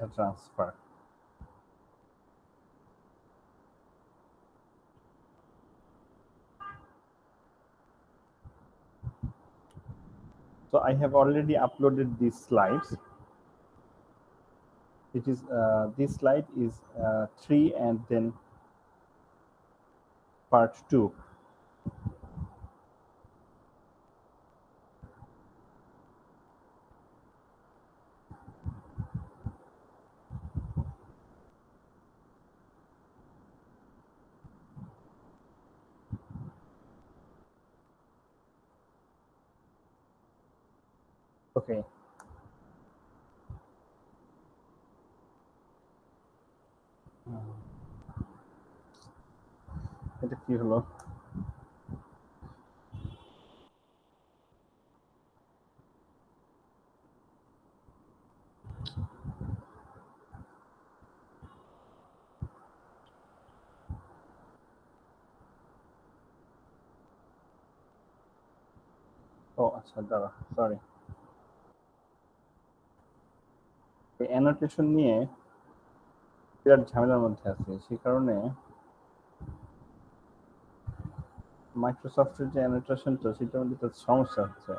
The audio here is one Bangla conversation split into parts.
data transfer. So I have already uploaded these slides. It is this slide is 3 and then part 2. Okay. এটা কি হলো? ও আচ্ছা, দাঁড়া, সরি। এই অ্যানোটেশন নিয়ে বিরাট ঝামেলার মধ্যে আছে, সেই কারণে মাইক্রোসফটের যে অ্যানোটেশনটা সেটার মধ্যে তো সমস্যা হচ্ছে।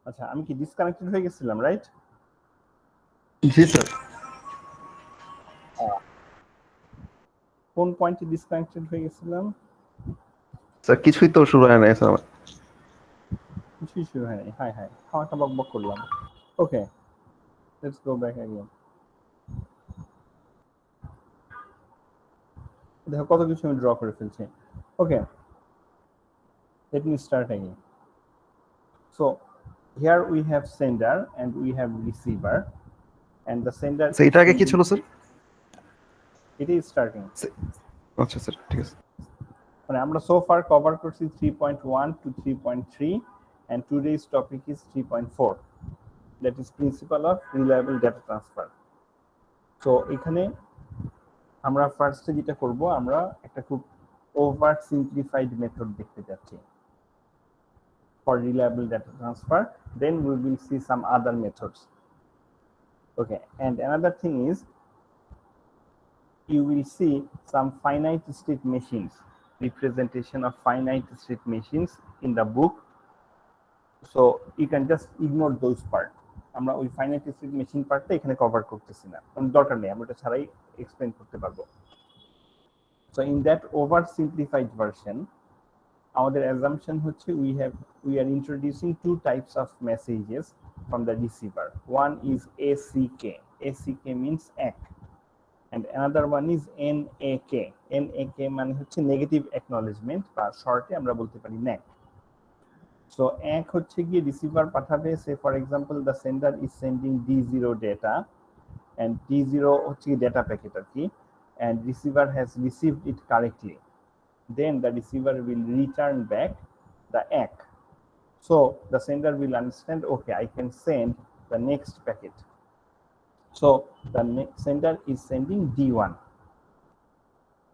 আচ্ছা, আমি কি ডিসকানেক্টেড হয়ে গেছিলাম, রাইট? জি স্যার। কোন পয়েন্টে ডিসকানেক্টেড হয়ে গেছিলাম? স্যার কিছুই তো শুরু হয় নাই স্যার আমার। কিছুই শুরু হয়নি। হাই হাই, খাওয়াটা বকবক করলাম। ওকে, লেটস গো ব্যাক अगेन। দেখো কত কিছু আমি ড্র করে ফেলছি। ওকে, let me start again. So here we have sender and we have receiver, and the sender sir is এটা আগে কি sending. ছিল স্যার? It is starting. আচ্ছা স্যার ঠিক আছে। মানে আমরা সো ফার কভার করছি 3.1 to 3.3 and today's topic is 3.4, that is principle of reliable data transfer. So এখানে আমরা ফার্স্টে যেটা করব, আমরা একটা খুব ওভার সিম্পলিফাইড মেথড দেখতে যাচ্ছি for reliable data transfer. Then we will see some other methods. Okay, and another thing is you will see some finite state machines, representation of finite state machines in the book. So you can just ignore those part. আমরা ওই ফাইনাইট স্টেট মেশিন পার্টটা এখানে কভার করতেছি না, কারণ দরকার নেই, আমরা এটা ছাড়াই এক্সপ্লেইন করতে পারবো। So in that over simplified version, আমাদের assumption হচ্ছে we are introducing two types of messages from the receiver. One is ACK. ACK means ACK, and another one is NAK. NAK মানে হচ্ছে নেগেটিভ অ্যাকনলেজমেন্ট, বা শর্টে আমরা বলতে পারি NAK. So এক হচ্ছে গিয়ে রিসিভার পাঠাবে, সে for example the sender is sending D0 data, and D0 হচ্ছে ডেটা প্যাকেট আর কি, and receiver has received it correctly. Then the receiver will return back the ACK. So the sender will understand, okay, I can send the next packet. So the sender is sending D1.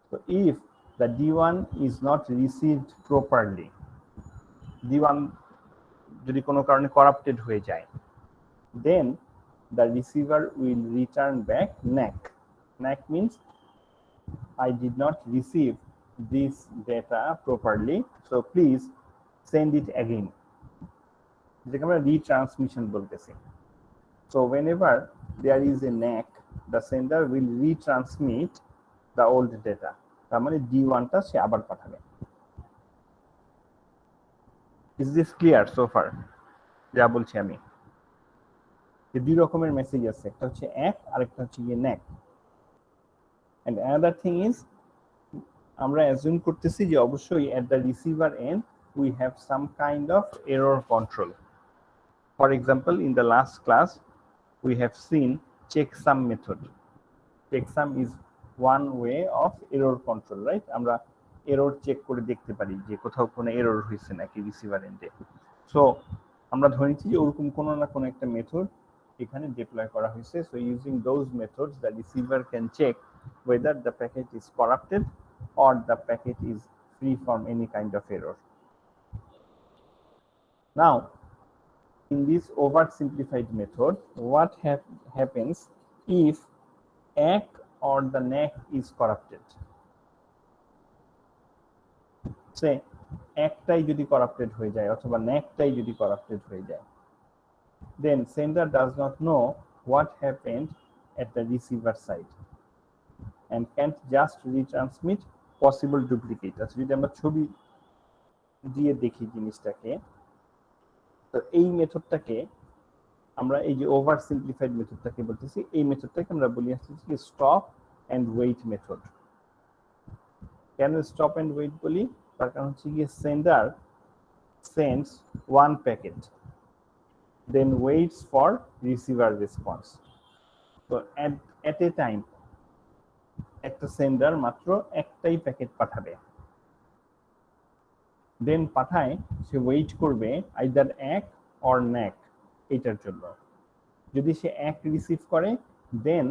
So if the D1 is not received properly, D1 যদি কোনো কারণে করাপ্টেড হয়ে যায়, then the receiver will return back NAK. NAK means I did not receive this data properly, so please send it again. যেটাকে আমরা retransmission বলতেছি। So whenever there is a NAK, the sender will retransmit the old data. তার মানে D1 টা সে আবার পাঠাবে। Is this clear so far? যা বলছি আমি, যে দুই রকমের মেসেজ আছে, একটা হচ্ছে এক আর একটা হচ্ছে গিয়ে NAK. And another thing is, আমরা assume করতেছি যে অবশ্যই at the receiver end we have some kind of error control. For example, in the last class we have seen checksum method. Checksum is one way of error control, right? আমরা এরর চেক করে দেখতে পারি যে কোথাও কোনো এরর হয়েছে নাকি রিসিভার এন্ডে। সো আমরা ধরে নিচ্ছি যে ওরকম কোনো না কোনো একটা মেথড এখানে ডিপ্লয় করা হয়েছে। So using those methods the receiver can check whether the packet is corrupted or the packet is free from any kind of error. Now in this oversimplified method, what happens if ACK or the NAK is corrupted? Say একটাই যদি করাপ্টেড হয়ে যায় অথবা NAKটাই যদি করাপ্টেড হয়ে যায়, then sender does not know what happened at the receiver side and can't just retransmit possible duplicate. আচ্ছা, যদি আমরা ছবি দিয়ে দেখি জিনিসটাকে, তো এই মেথডটাকে আমরা এই যে ওভার সিম্পলিফাইড মেথডটাকে বলতেছি, এই মেথডটাকে আমরা বলি আসলে স্টপ এন্ড ওয়েট মেথড। কেন স্টপ এন্ড ওয়েট বলি? তার কারণ হচ্ছে গিয়ে sender sends one packet, then waits for receiver response. তো এট এ টাইম একটা সেন্ডার মাত্র একটাই প্যাকেট পাঠাবে, দেন পাঠায় সে ওয়েট করবে আইদার এক অর NAK এটার জন্য। যদি সে এক রিসিভ করে, দেন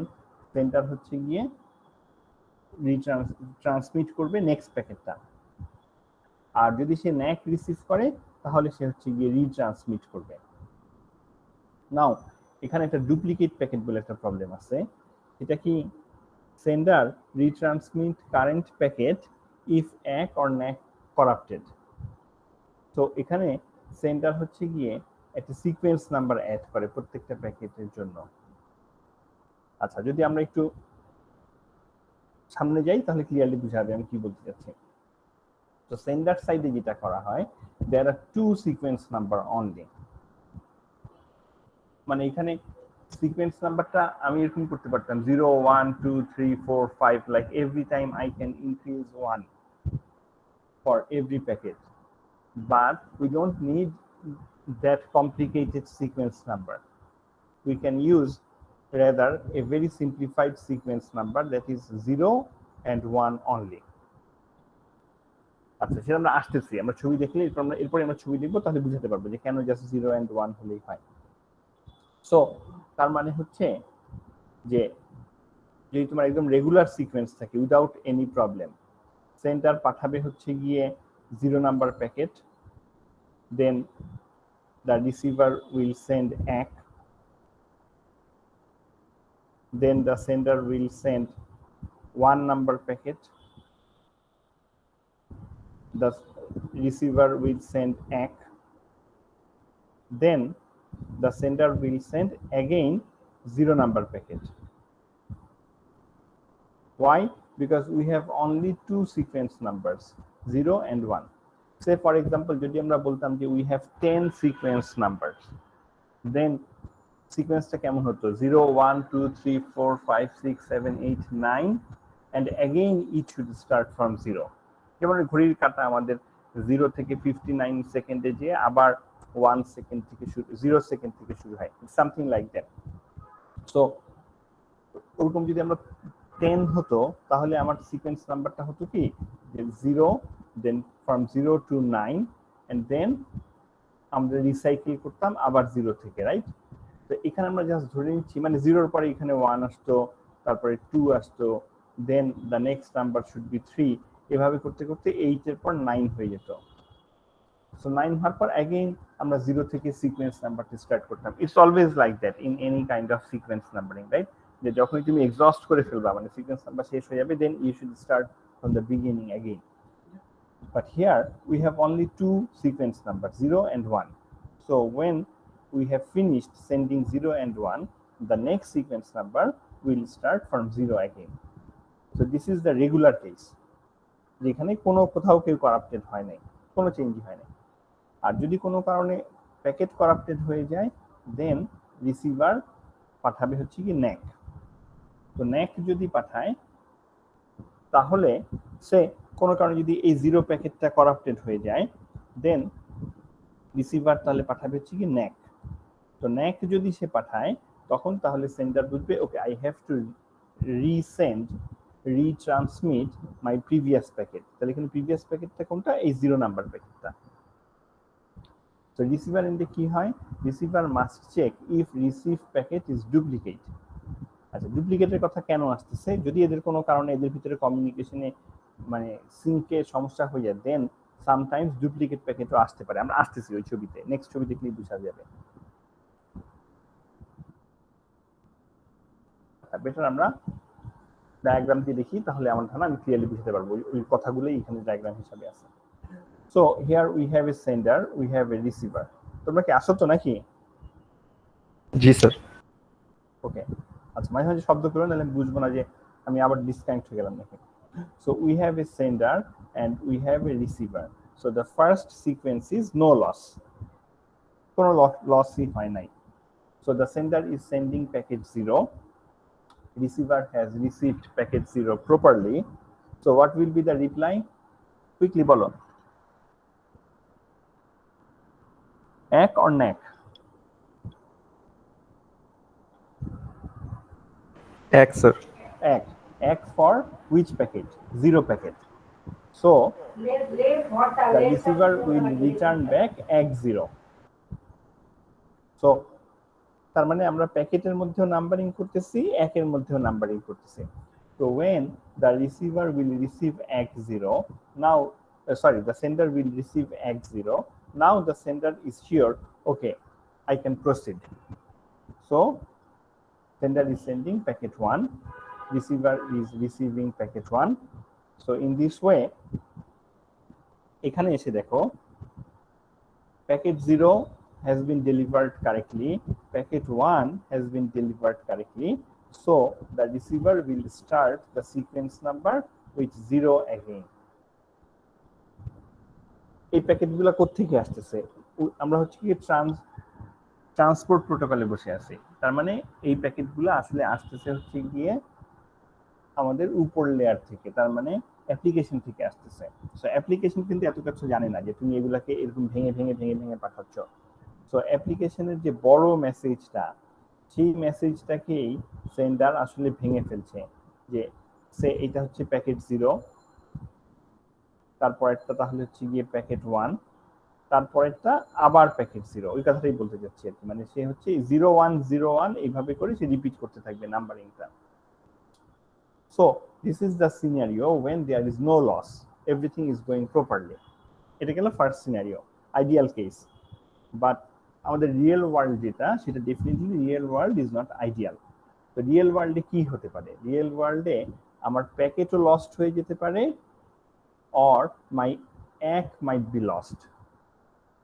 সেন্টার হচ্ছে গিয়ে ট্রান্সমিট করবে নেক্সট প্যাকেটটা, আর যদি সে NAK রিসিভ করে তাহলে সে হচ্ছে গিয়ে রিট্রান্সমিট করবে। নাও এখানে একটা ডুপ্লিকেট প্যাকেট বলে একটা প্রবলেম আছে। এটা কি sender retransmit current packet if এক অর NAK করাপ্টেড। তো এখানে সেন্ডার হচ্ছে গিয়ে একটা সিকোয়েন্স নাম্বার অ্যাড করে প্রত্যেকটা প্যাকেটের জন্য। আচ্ছা, যদি আমরা একটু সামনে যাই তাহলে ক্লিয়ারলি বুঝাবে আমি কি বলতে চাচ্ছি। তো সেন্ডার সাইডে যেটা করা হয়, দেয়ার আর 2 সিকোয়েন্স নাম্বার অনলি। মানে এখানে সিকোয়েন্স নাম্বারটা আমি এরকম করতে পারতাম 0 1 2 3 4 5, like every time I can increase 1 for every packet, but we don't need that complicated sequence number. We can use rather a very simplified sequence number that is 0 and 1 only. আচ্ছা, সেটা আমরা আসতেছি, আমরা ছবি দেখলে এরপরে আমরা ছবি দেখবো, তাহলে বুঝতে পারবো যে কেন জাস্ট 0 and 1 হলেই হয়। সো তার মানে হচ্ছে যে যদি তোমার একদম রেগুলার সিকোয়েন্স থাকে উইদাউট এনি প্রবলেম, সেন্টার পাঠাবে হচ্ছে গিয়ে 0 number packet, then the receiver will send ACK, then the sender will send 1 number packet, the receiver will send ACK, then the sender will send again 0 number packet. Why? Because we have only 2 sequence numbers, 0 and 1. Say for example, যদি আমরা বলতাম যে we have 10 sequence numbers, then সিকোয়েন্সটা কেমন হতো 0 1 2 3 4 5 6 7 8 9, and again it should start from 0. যেমন ঘড়ির কাঁটা আমাদের 0 থেকে 59 সেকেন্ডে যে আবার 1 সেকেন্ড থেকে শুরু 0 সেকেন্ড থেকে শুরু হয়, সামথিং লাইক দ্যাট। সো ওরকম যদি আমরা 10 হতো তাহলে আমার সিকোয়েন্স নাম্বারটা হতো কি যে 0, দেন ফ্রম 0 টু 9, এন্ড দেন আমরা রিসাইকেল করতাম আবার 0 থেকে, রাইট? তো এখানে আমরা জাস্ট ধরে নিচ্ছি মানে 0-র পরে এখানে 1 আসতো, তারপরে 2 আসতো, then the next number should be 3, এভাবে করতে করতে 8 এর পর 9 হয়ে যেত। সো 9 হওয়ার পর अगेन আমরা 0 থেকে সিকোয়েন্স নাম্বারটা স্টার্ট করতাম। It's always like that in any kind of sequence numbering, right? যে যখনই তুমি এক্সস্ট করে ফেলবা মানে সিকোয়েন্স নাম্বার শেষ হয়ে যাবে, then you should start from the beginning again. But here we have only 2 sequence numbers, 0 and 1. So when we have finished sending 0 and 1, the next sequence number will start from 0 again. So this is the regular case, যেখানে কোনো কোথাও কেউ করাপ্টেড হয় নাই, কোনো চেঞ্জ হয় নাই। আর যদি কোনো কারণে প্যাকেট করাপ্টেড হয়ে যায়, দেন রিসিভার পাঠাবে হচ্ছে কি ন্যাক। তো ন্যাক যদি পাঠায় তাহলে সে কোনো কারণে যদি এই 0 প্যাকেটটা করাপ্টেড হয়ে যায়, দেন রিসিভার তাহলে পাঠাবে হচ্ছে কি ন্যাক। তো ন্যাক যদি সে পাঠায় তখন তাহলে সেন্ডার বুঝবে ওকে I have two resend retransmit my previous packet. তাহলে এখানে প্রিভিয়াস প্যাকেটটা কোনটা? এই 0 নাম্বার প্যাকেটটা। তো রিসিভার এন্ডে কি হয়? Receiver must check if receive packet is duplicate. আচ্ছা, ডুপ্লিকেটের কথা কেন আসতেছে? যদি এদের কোনো কারণে এদের ভিতরে কমিউনিকেশনে মানে সিঙ্কে সমস্যা হয়ে যায়, দেন সামটাইমস ডুপ্লিকেট প্যাকেটও আসতে পারে। আমরা আসতেছি ওই ছবিতে, নেক্সট ছবি দেখলেই বোঝা যাবে। বেটার আমরা ডায়াগ্রাম দিয়ে দেখি, তাহলে আমার ধারণা আমি ক্লিয়ারলি বুঝতে পারবো ওই কথাগুলোই এখানে ডায়াগ্রাম হিসাবে আছে। So here we have a sender, we have a receiver. তোমরা কি আসো তো নাকি? জি স্যার। ওকে, আচ্ছা, মাঝে মাঝে শব্দ করো, নাহলে বুঝবো না যে আমি আবার ডিসকানেক্ট হয়ে গেলাম নাকি। So we have a sender and we have a receiver. So the first sequence is no loss. কোনো লসই হয় নাই। So the sender is sending packet 0. Receiver has received packet 0 properly. So what will be the reply? Quickly bolo. ACK or NAC? এক sir. ACK. ACK for which packet? 0 packet. So the receiver will return back ACK 0. So তার মানে আমরা প্যাকেটের মধ্যেও নাম্বারিং করতেছি, একের মধ্যেও নাম্বারিং করতেছি। So when the receiver will receive ACK 0, now the sender will receive ACK 0. Now the sender is sure, okay, I can proceed. So sender is sending packet 1, receiver is receiving packet 1. So in this way, এখানে এসে দেখো packet 0 has been delivered correctly, packet 1 has been delivered correctly, so the receiver will start the sequence number with 0 again. এই প্যাকেটগুলো কোত্থেকে আসতেছে? আমরা হচ্ছে কি ট্রান্সপোর্ট প্রোটোকলে বসে আছি, তার মানে এই প্যাকেটগুলো আসলে আসতেছে হচ্ছে গিয়ে আমাদের উপর লেয়ার থেকে, তার মানে অ্যাপ্লিকেশন থেকে আসতেছে। সো অ্যাপ্লিকেশন কিন্তু এত কিছু জানে না যে তুমি এগুলাকে এরকম ভেঙে ভেঙে ভেঙে ভেঙে পাঠাচ্ছ। সো অ্যাপ্লিকেশনের যে বড় মেসেজটা, সেই মেসেজটাকেই সেন্ডার আসলে ভেঙে ফেলছে, যে সে এটা হচ্ছে প্যাকেট 0, তারপরেরটা তাহলে হচ্ছে গিয়ে প্যাকেট 1, তারপরেরটা আবার প্যাকেট 0, ওই কথাটাই বলতে যাচ্ছি আর কি। মানে সে হচ্ছে 0101 এইভাবে করে সে রিপিট করতে থাকবে নাম্বারিংটা। So this is the scenario when there is no loss, everything is going properly. এটা গেল first scenario, ideal case. But আমাদের রিয়েল ওয়ার্ল্ড যেটা, সেটা definitely real world is not ideal. তো রিয়েল ওয়ার্ল্ডে কি হতে পারে? রিয়েল ওয়ার্ল্ডে আমার প্যাকেটও লস্ট হয়ে যেতে পারে, অর মাই এক মাইট বি লস্ট।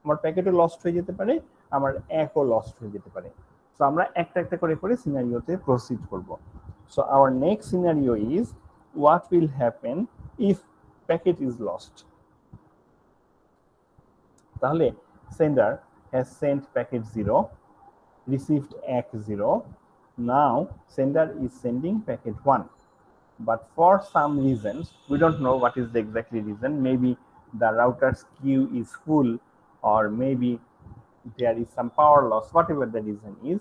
আমার প্যাকেটও লস্ট হয়ে যেতে পারে, আমার একও লস্ট হয়ে যেতে পারে। সো আমরা একটা একটা করে করে সিনারিওতে প্রসিড করব। So our next scenario is what will happen if packet is lost. তাহলে sender has sent packet 0, received ACK 0. Now sender is sending packet 1. But for some reasons, we don't know what is the exactly reason. Maybe the router's queue is full, or maybe there is some power loss, whatever the reason is.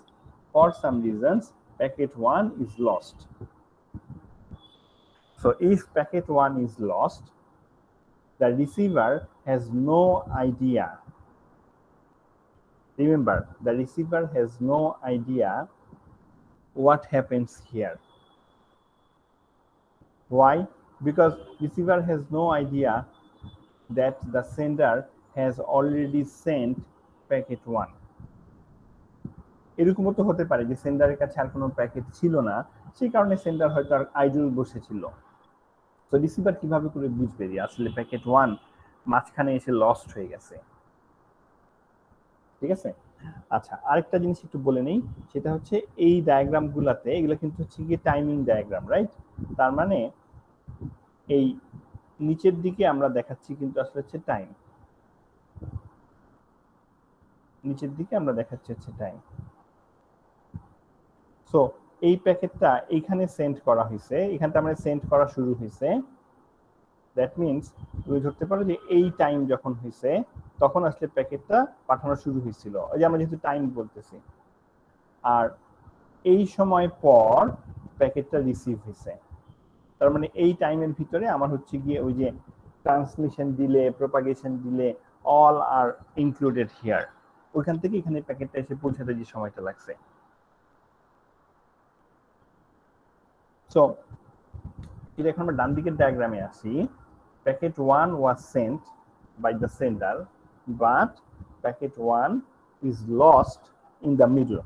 For some reasons, packet 1 is lost. So if packet 1 is lost, the receiver has no idea. Remember, the receiver has no idea what happens here. Why? Because receiver has no idea that the sender has already sent packet 1. এরকমও তো হতে পারে যে সেন্ডারের কাছে আর কোনো প্যাকেট ছিল না, সেই কারণে সেন্ডার হয়তো আর আইডল বসেছিল। তো রিসিভার কিভাবে করে বুঝবে যে আসলে প্যাকেট 1 মাঝখানে এসে লস্ট হয়ে গেছে? ঠিক আছে। আচ্ছা, আরেকটা জিনিস একটু বলে নেই, সেটা হচ্ছে এই ডায়াগ্রাম গুলাতে, এগুলো কিন্তু হচ্ছে গিয়ে টাইমিং ডায়াগ্রাম, রাইট? তার মানে এই নিচের দিকে আমরা দেখাচ্ছি কিন্তু আসলে হচ্ছে টাইম, নিচের দিকে আমরা দেখাচ্ছি হচ্ছে টাইম। সো এই প্যাকেটটা এইখানে সেন্ড করা হয়েছে, এখানটা আমরা সেন্ড করা শুরু হয়েছে, দ্যাট মিনস তুমি ধরতে পারো যে এই টাইম যখন হয়েছে তখন আসলে প্যাকেটটা পাঠানো শুরু হয়েছিল, ওই যে আমরা যেহেতু টাইম বলতেছি। আর এই সময় পর প্যাকেটটা রিসিভ হয়েছে, তার মানে এই টাইমের ভিতরে আমার হচ্ছে গিয়ে ওই যে transmission delay, propagation delay, all are included here. ওইখান থেকে এখানে প্যাকেটটা এসে পৌঁছাতে যে সময়টা লাগছে। সো যদি এখন আমরা ডান দিকের ডায়াগ্রামে আসি, packet 1 was sent by the sender, but packet 1 is lost in the middle.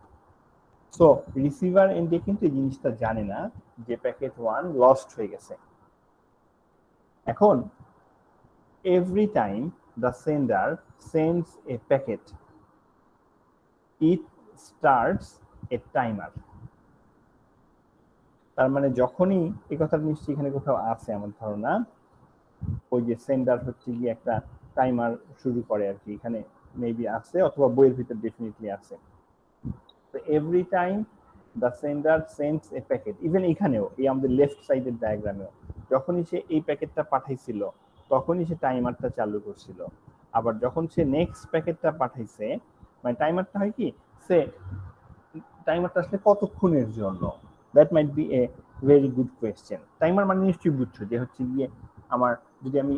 So receiver এন্ডে কিন্তু এই জিনিসটা জানে না যে প্যাকেট 1 লস্ট হয়ে গেছে। এখন every time the sender sends a packet, it starts a timer. তার মানে যখনই, এই কথাটা নিশ্চয়ই এখানে কোথাও আছে আমার ধারণা, ওই যে সেন্ডার হচ্ছে গিয়ে একটা টাইমার শুরু করে আর কি, এখানে মেবি আছে অথবা বইয়ের ভিতর ডেফিনেটলি আছে। তো every time the sender sends A packet, even এখানেও এই আমাদের লেফট সাইডের ডায়াগ্রামেও যখনই সে এই প্যাকেটটা পাঠাইছিল তখনই সে টাইমারটা চালু করছিল। আবার যখন সে নেক্সট প্যাকেটটা পাঠাইছে, মানে টাইমারটা হয় কি, সে টাইমারটা আসলে কতক্ষণের জন্য, that might B a very good question. Timer মানে নিশ্চয়ই বুঝছো যে হচ্ছে গিয়ে আমার, যদি আমি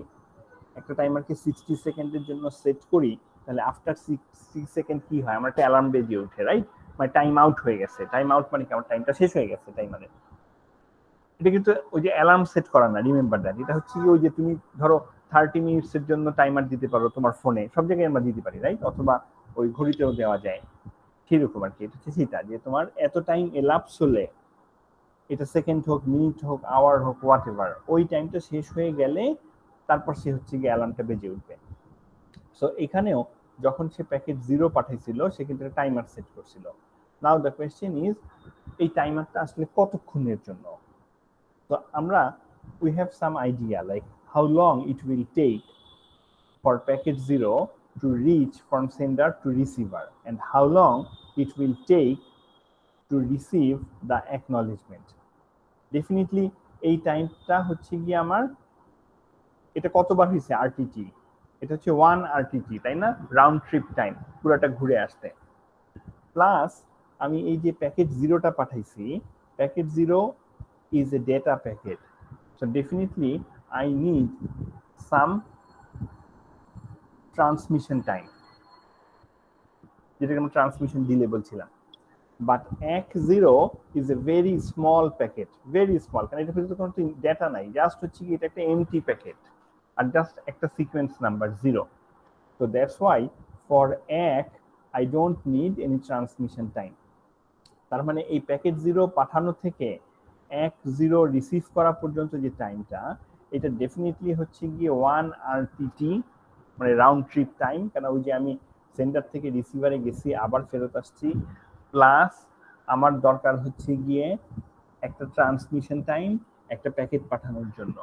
একটা টাইমারকে 60 সেকেন্ডের জন্য সেট করি, তাহলে আফটার 60 সেকেন্ড কি হয়, আমার একটা অ্যালার্ম বেজে ওঠে, রাইট? মানে টাইম আউট হয়ে গেছে। টাইম আউট মানে কি, আমার টাইমটা শেষ হয়ে গেছে টাইমারে। এটা কিন্তু ওই যে অ্যালার্ম সেট করা না, রিমেম্বার দ্যাট। এটা হচ্ছে ওই যে তুমি ধরো 30 মিনিটসের জন্য টাইমার দিতে পারো তোমার ফোনে, সব জায়গায় আমরা দিতে পারি, রাইট? অথবা ওই ঘড়িতেও দেওয়া যায়, সেরকম আর কি। এটা হচ্ছে সেটা যে তোমার এত টাইম এলাপস হলে, এটা সেকেন্ড হোক, মিনিট হোক, আওয়ার হোক, হোয়াট এভার, ওই টাইমটা শেষ হয়ে গেলে তারপর সে হচ্ছে গিয়ে অ্যালার্মটা বেজে উঠবে। সো এখানেও যখন সে প্যাকেট 0 পাঠাইছিল সেক্ষেত্রে টাইমার সেট করছিল। নাও দ্য কোয়েশ্চেন ইজ এই টাইমারটা আসলে কতক্ষণের জন্য। তো আমরা we have some idea like how long it will take for packet 0 to reach from sender to receiver and how long it will take to receive the acknowledgement. Definitely এই টাইমটা হচ্ছে কি আমার, এটা কতবার হয়েছে আরটিটি, এটা হচ্ছে 1 আরটিটি, তাই না, রাউন্ড ট্রিপ টাইম পুরোটা ঘুরে আসতে, প্লাস আমি এই যে প্যাকেট 0টা পাঠাইছি, packet 0 is a data packet, so definitely I need some transmission time, যেটাকে আমরা ট্রান্সমিশন ডিলে বলছিলাম। বাট এক 0 is a very small packet, very small, কারণ এটা ভিতরে কোনো ডেটা নাই, জাস্ট হচ্ছে কি এটা একটা এমটি প্যাকেট আর জাস্ট একটা sequence number 0। So that's why for এক I don't need any transmission time. তার মানে এই প্যাকেট 0 পাঠানো থেকে এক 0 রিসিভ করা পর্যন্ত যে টাইমটা, এটা ডেফিনেটলি হচ্ছে গিয়ে 1 আরটিটি, মানে রাউন্ড ট্রিপ টাইম, কারণ ওই যে আমি সেন্টার থেকে রিসিভারে গেছি আবার ফেরত আসছি, প্লাস আমার দরকার হচ্ছে গিয়ে একটা ট্রান্সমিশন টাইম একটা প্যাকেট পাঠানোর জন্য,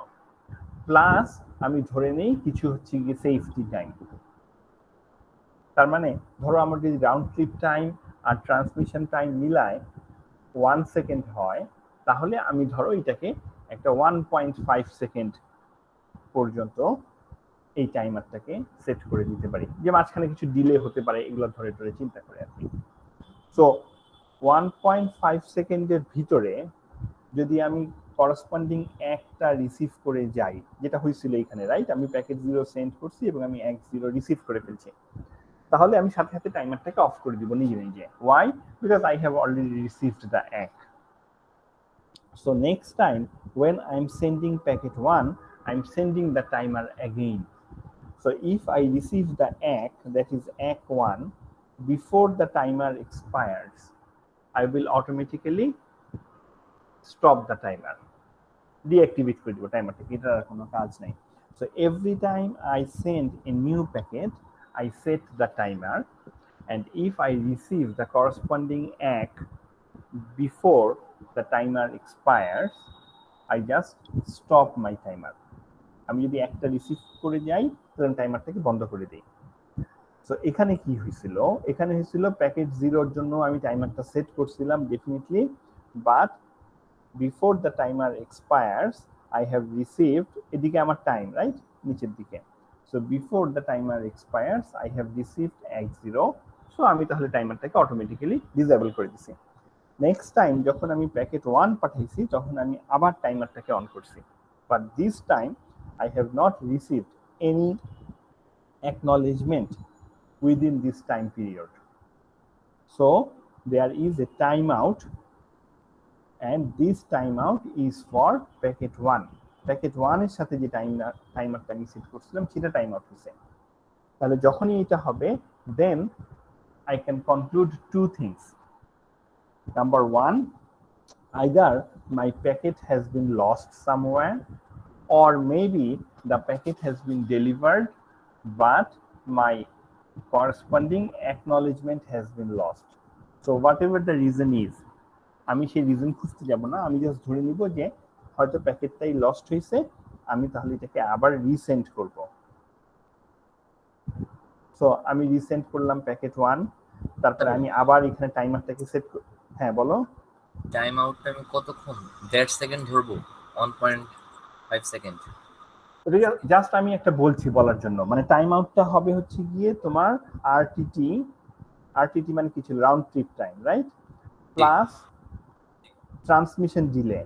প্লাস আমি ধরে নেই কিছু হচ্ছে গিয়ে সেফটি টাইম। তার মানে ধরো আমার যদি রাউন্ড ট্রিপ টাইম আর ট্রান্সমিশন টাইম মিলায় 1 সেকেন্ড হয়, তাহলে আমি ধরো এটাকে একটা 1.5 সেকেন্ড পর্যন্ত এই টাইমারটাকে সেট করে দিতে পারি, যে মাঝখানে কিছু ডিলে হতে পারে এগুলো ধরে ধরে চিন্তা করে আর কি। সো 1.5 সেকেন্ডের ভিতরে যদি আমি করসপন্ডিং একটা রিসিভ করে যাই, যেটা হয়েছিল এখানে, রাইট, আমি প্যাকেট 0 সেন্ড করছি এবং আমি 1 রিসিভ করে ফেলছি, তাহলে আমি সাথে সাথে টাইমারটাকে অফ করে দিব নিজে নিজে। Why? Because I have already received the ack. So next time when I'm sending packet 1, I'm sending the timer again. So if I receive the ACK, that is ACK1, before the timer expires, I will automatically stop the timer, deactivate করে দিব টাইমারটাকে, এটার কোনো কাজ নাই। So every time I send a new packet, I set the timer, and if I receive the corresponding ACK before the timer expires, I just stop my timer. আমি যদি একটা রিসিভ করে যাই তাহলে টাইমারটাকে বন্ধ করে দিই। সো এখানে কি হয়েছিল, এখানে হয়েছিল প্যাকেট 0-র জন্য আমি টাইমারটা সেট করছিলাম definitely, but before the timer expires I have received, এদিকে আমার টাইম, রাইট, নিচের দিকে। So before the timer expires I have received 1-0, so আমি তাহলে টাইমারটাকে অটোমেটিক্যালি ডিসেবল করে দিছি। নেক্সট টাইম যখন আমি প্যাকেট 1 পাঠাইছি তখন আমি আবার টাইমারটাকে অন করছি, but this time I have not received any acknowledgement within this time period. So there is a timeout, and this timeout is for packet 1. Packet 1 এর সাথে যে টাইমারটা আমি সেট করছিলাম সেটা টাইম আউট হয়েছে। তাহলে যখনই এটা হবে, then I can conclude two things. Number one, either my packet has been lost somewhere, or maybe the packet has been delivered but my corresponding acknowledgement has been lost. So whatever the reason is, আমি সেই রিজন খুঁজতে যাব না, আমি জাস্ট ধরে নিব যে হয়তো প্যাকেটটাই লস্ট হয়েছে, আমি তাহলে এটাকে আবার রিসেন্ড করব। সো আমি রিসেন্ড করলাম প্যাকেট 1, তারপরে আমি আবার এখানে টাইমারটাকে সেট, হ্যাঁ বলো। টাইম আউটটা আমি কতক্ষণ, 1.5 সেকেন্ড ধরবো, 1.5 সেকেন্ড? জাস্ট আমি একটা বলছি বলার জন্য, মানে টাইম আউটটা হবে হচ্ছে গিয়ে তোমার আরটিটি, আরটিটি মানে কিছু round trip time, right, plus transmission delay.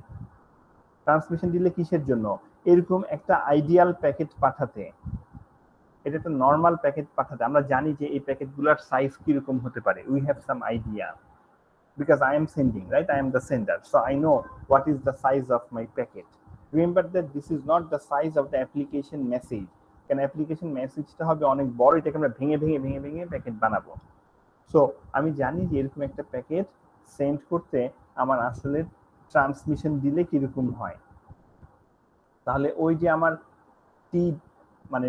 Transmission delay কিসের জন্য? এরকম একটা আইডিয়াল প্যাকেট পাঠাতে, এটা একটা নর্মাল প্যাকেট পাঠাতে আমরা জানি যে এই প্যাকেটগুলোর সাইজ কিরকম হতে পারে, we have some idea, because I am sending, right, I am the sender, so I know what is the size of my packet. Remember that this is not the size of the application message, কারণ অ্যাপ্লিকেশন মেসেজটা হবে অনেক বড়, এটাকে আমরা ভেঙে ভেঙে ভেঙে ভেঙে প্যাকেট বানাবো। সো আমি জানি যে এরকম একটা প্যাকেট সেন্ড করতে আমার আসলে ট্রান্সমিশন দিলে কিরকম হয়, তাহলে ওই যে আমার টি মানে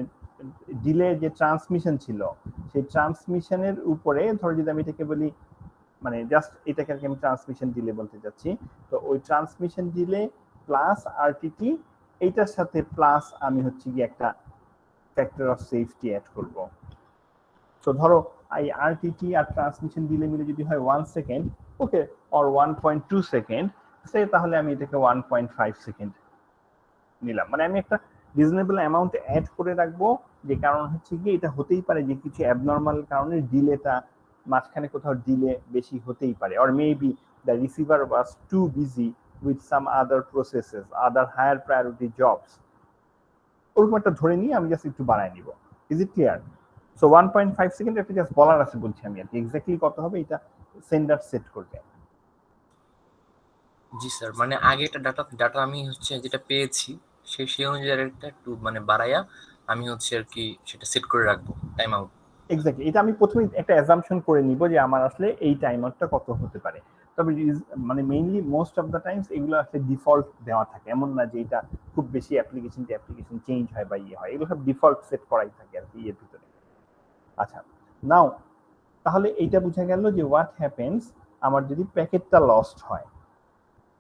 ডিলে যে ট্রান্সমিশন ছিল সেই ট্রান্সমিশনের উপরে ধরো যদি আমি এটাকে বলি মানে জাস্ট এটাকে আমি ট্রান্সমিশন ডিলে বলতে যাচ্ছি, তো ওই ট্রান্সমিশন ডিলে প্লাস আরটিটি এইটার সাথে প্লাস আমি হচ্ছে কি একটা ফ্যাক্টর অফ সেফটি অ্যাড করব। তো ধরো এই আরটিটি আর ট্রান্সমিশন ডিলে মিলে যদি হয় 1 সেকেন্ড, ওকে, অর 1.2 সেকেন্ড, তাহলে আমি এটাকে 1.5 সেকেন্ড নিলাম। মানে আমি একটা রিজনেবল অ্যামাউন্ট অ্যাড করে রাখবো, যে কারণ হচ্ছে কি এটা হতেই পারে যে কিছু অ্যাবনর্মাল কারণে ডিলেটা মাঝখানে কোথাও ডিলে বেশি হতেই পারে, or maybe the receiver was too busy with some other processes, other higher priority jobs, ওরকম একটা ধরে নিয়ে আমি জাস্ট একটু বাড়ায় নিব। Is it clear? So 1.5 second একটা জাস্ট বলার আছে বলছি আমি, আর কি এক্স্যাক্টলি কত হবে এটা সেন্ডার সেট করবে। জি স্যার, মানে আগে একটা ডাটা আমি হচ্ছে যেটা পেয়েছি সেই অনুযায়ী একটা একটু মানে বাড়াইয়া আমি হচ্ছে আর কি সেটা সেট করে রাখবো টাইম আউট। এক্স্যাক্টলি, এটা আমি প্রথমে একটা অ্যাজাম্পশন করে নিব যে আমার আসলে এই টাইম আউটটা কত হতে পারে। তবে মানে mainly most of the Times এগুলো আসলে ডিফল্ট দেওয়া থাকে, এমন না যে এটা খুব বেশি অ্যাপ্লিকেশন চেঞ্জ হয় বা ইয়ে হয়, এগুলো সব ডিফল্ট সেট করাই থাকে আর কি এর ভিতরে। আচ্ছা, নাও তাহলে এইটা বোঝা গেল যে হোয়াট হ্যাপেন্স আমার যদি প্যাকেটটা লস্ট হয়,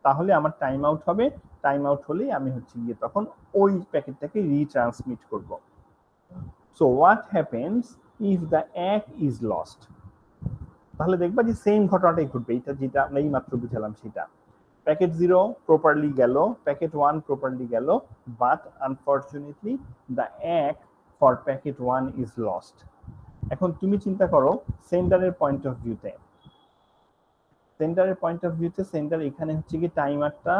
তাহলে আমার টাইম আউট হবে, টাইম আউট হলেই আমি হচ্ছে গিয়ে তখন ওই প্যাকেটটাকে রিট্রান্সমিট করব। So what happens if the এক ইজ লস্ট, তাহলে দেখবা যে সেম ঘটনাটাই ঘটবে, এটা যেটা আমরা এই মাত্র বুঝালাম সেটা। প্যাকেট 0 প্রপারলি গেল, প্যাকেট 1 প্রপারলি গেল, but unfortunately the ack for packet 1 is lost. এখন তুমি চিন্তা করো সেন্ডারের পয়েন্ট অফ ভিউতে, সেন্ডার এখানে হচ্ছে কি টাইমারটা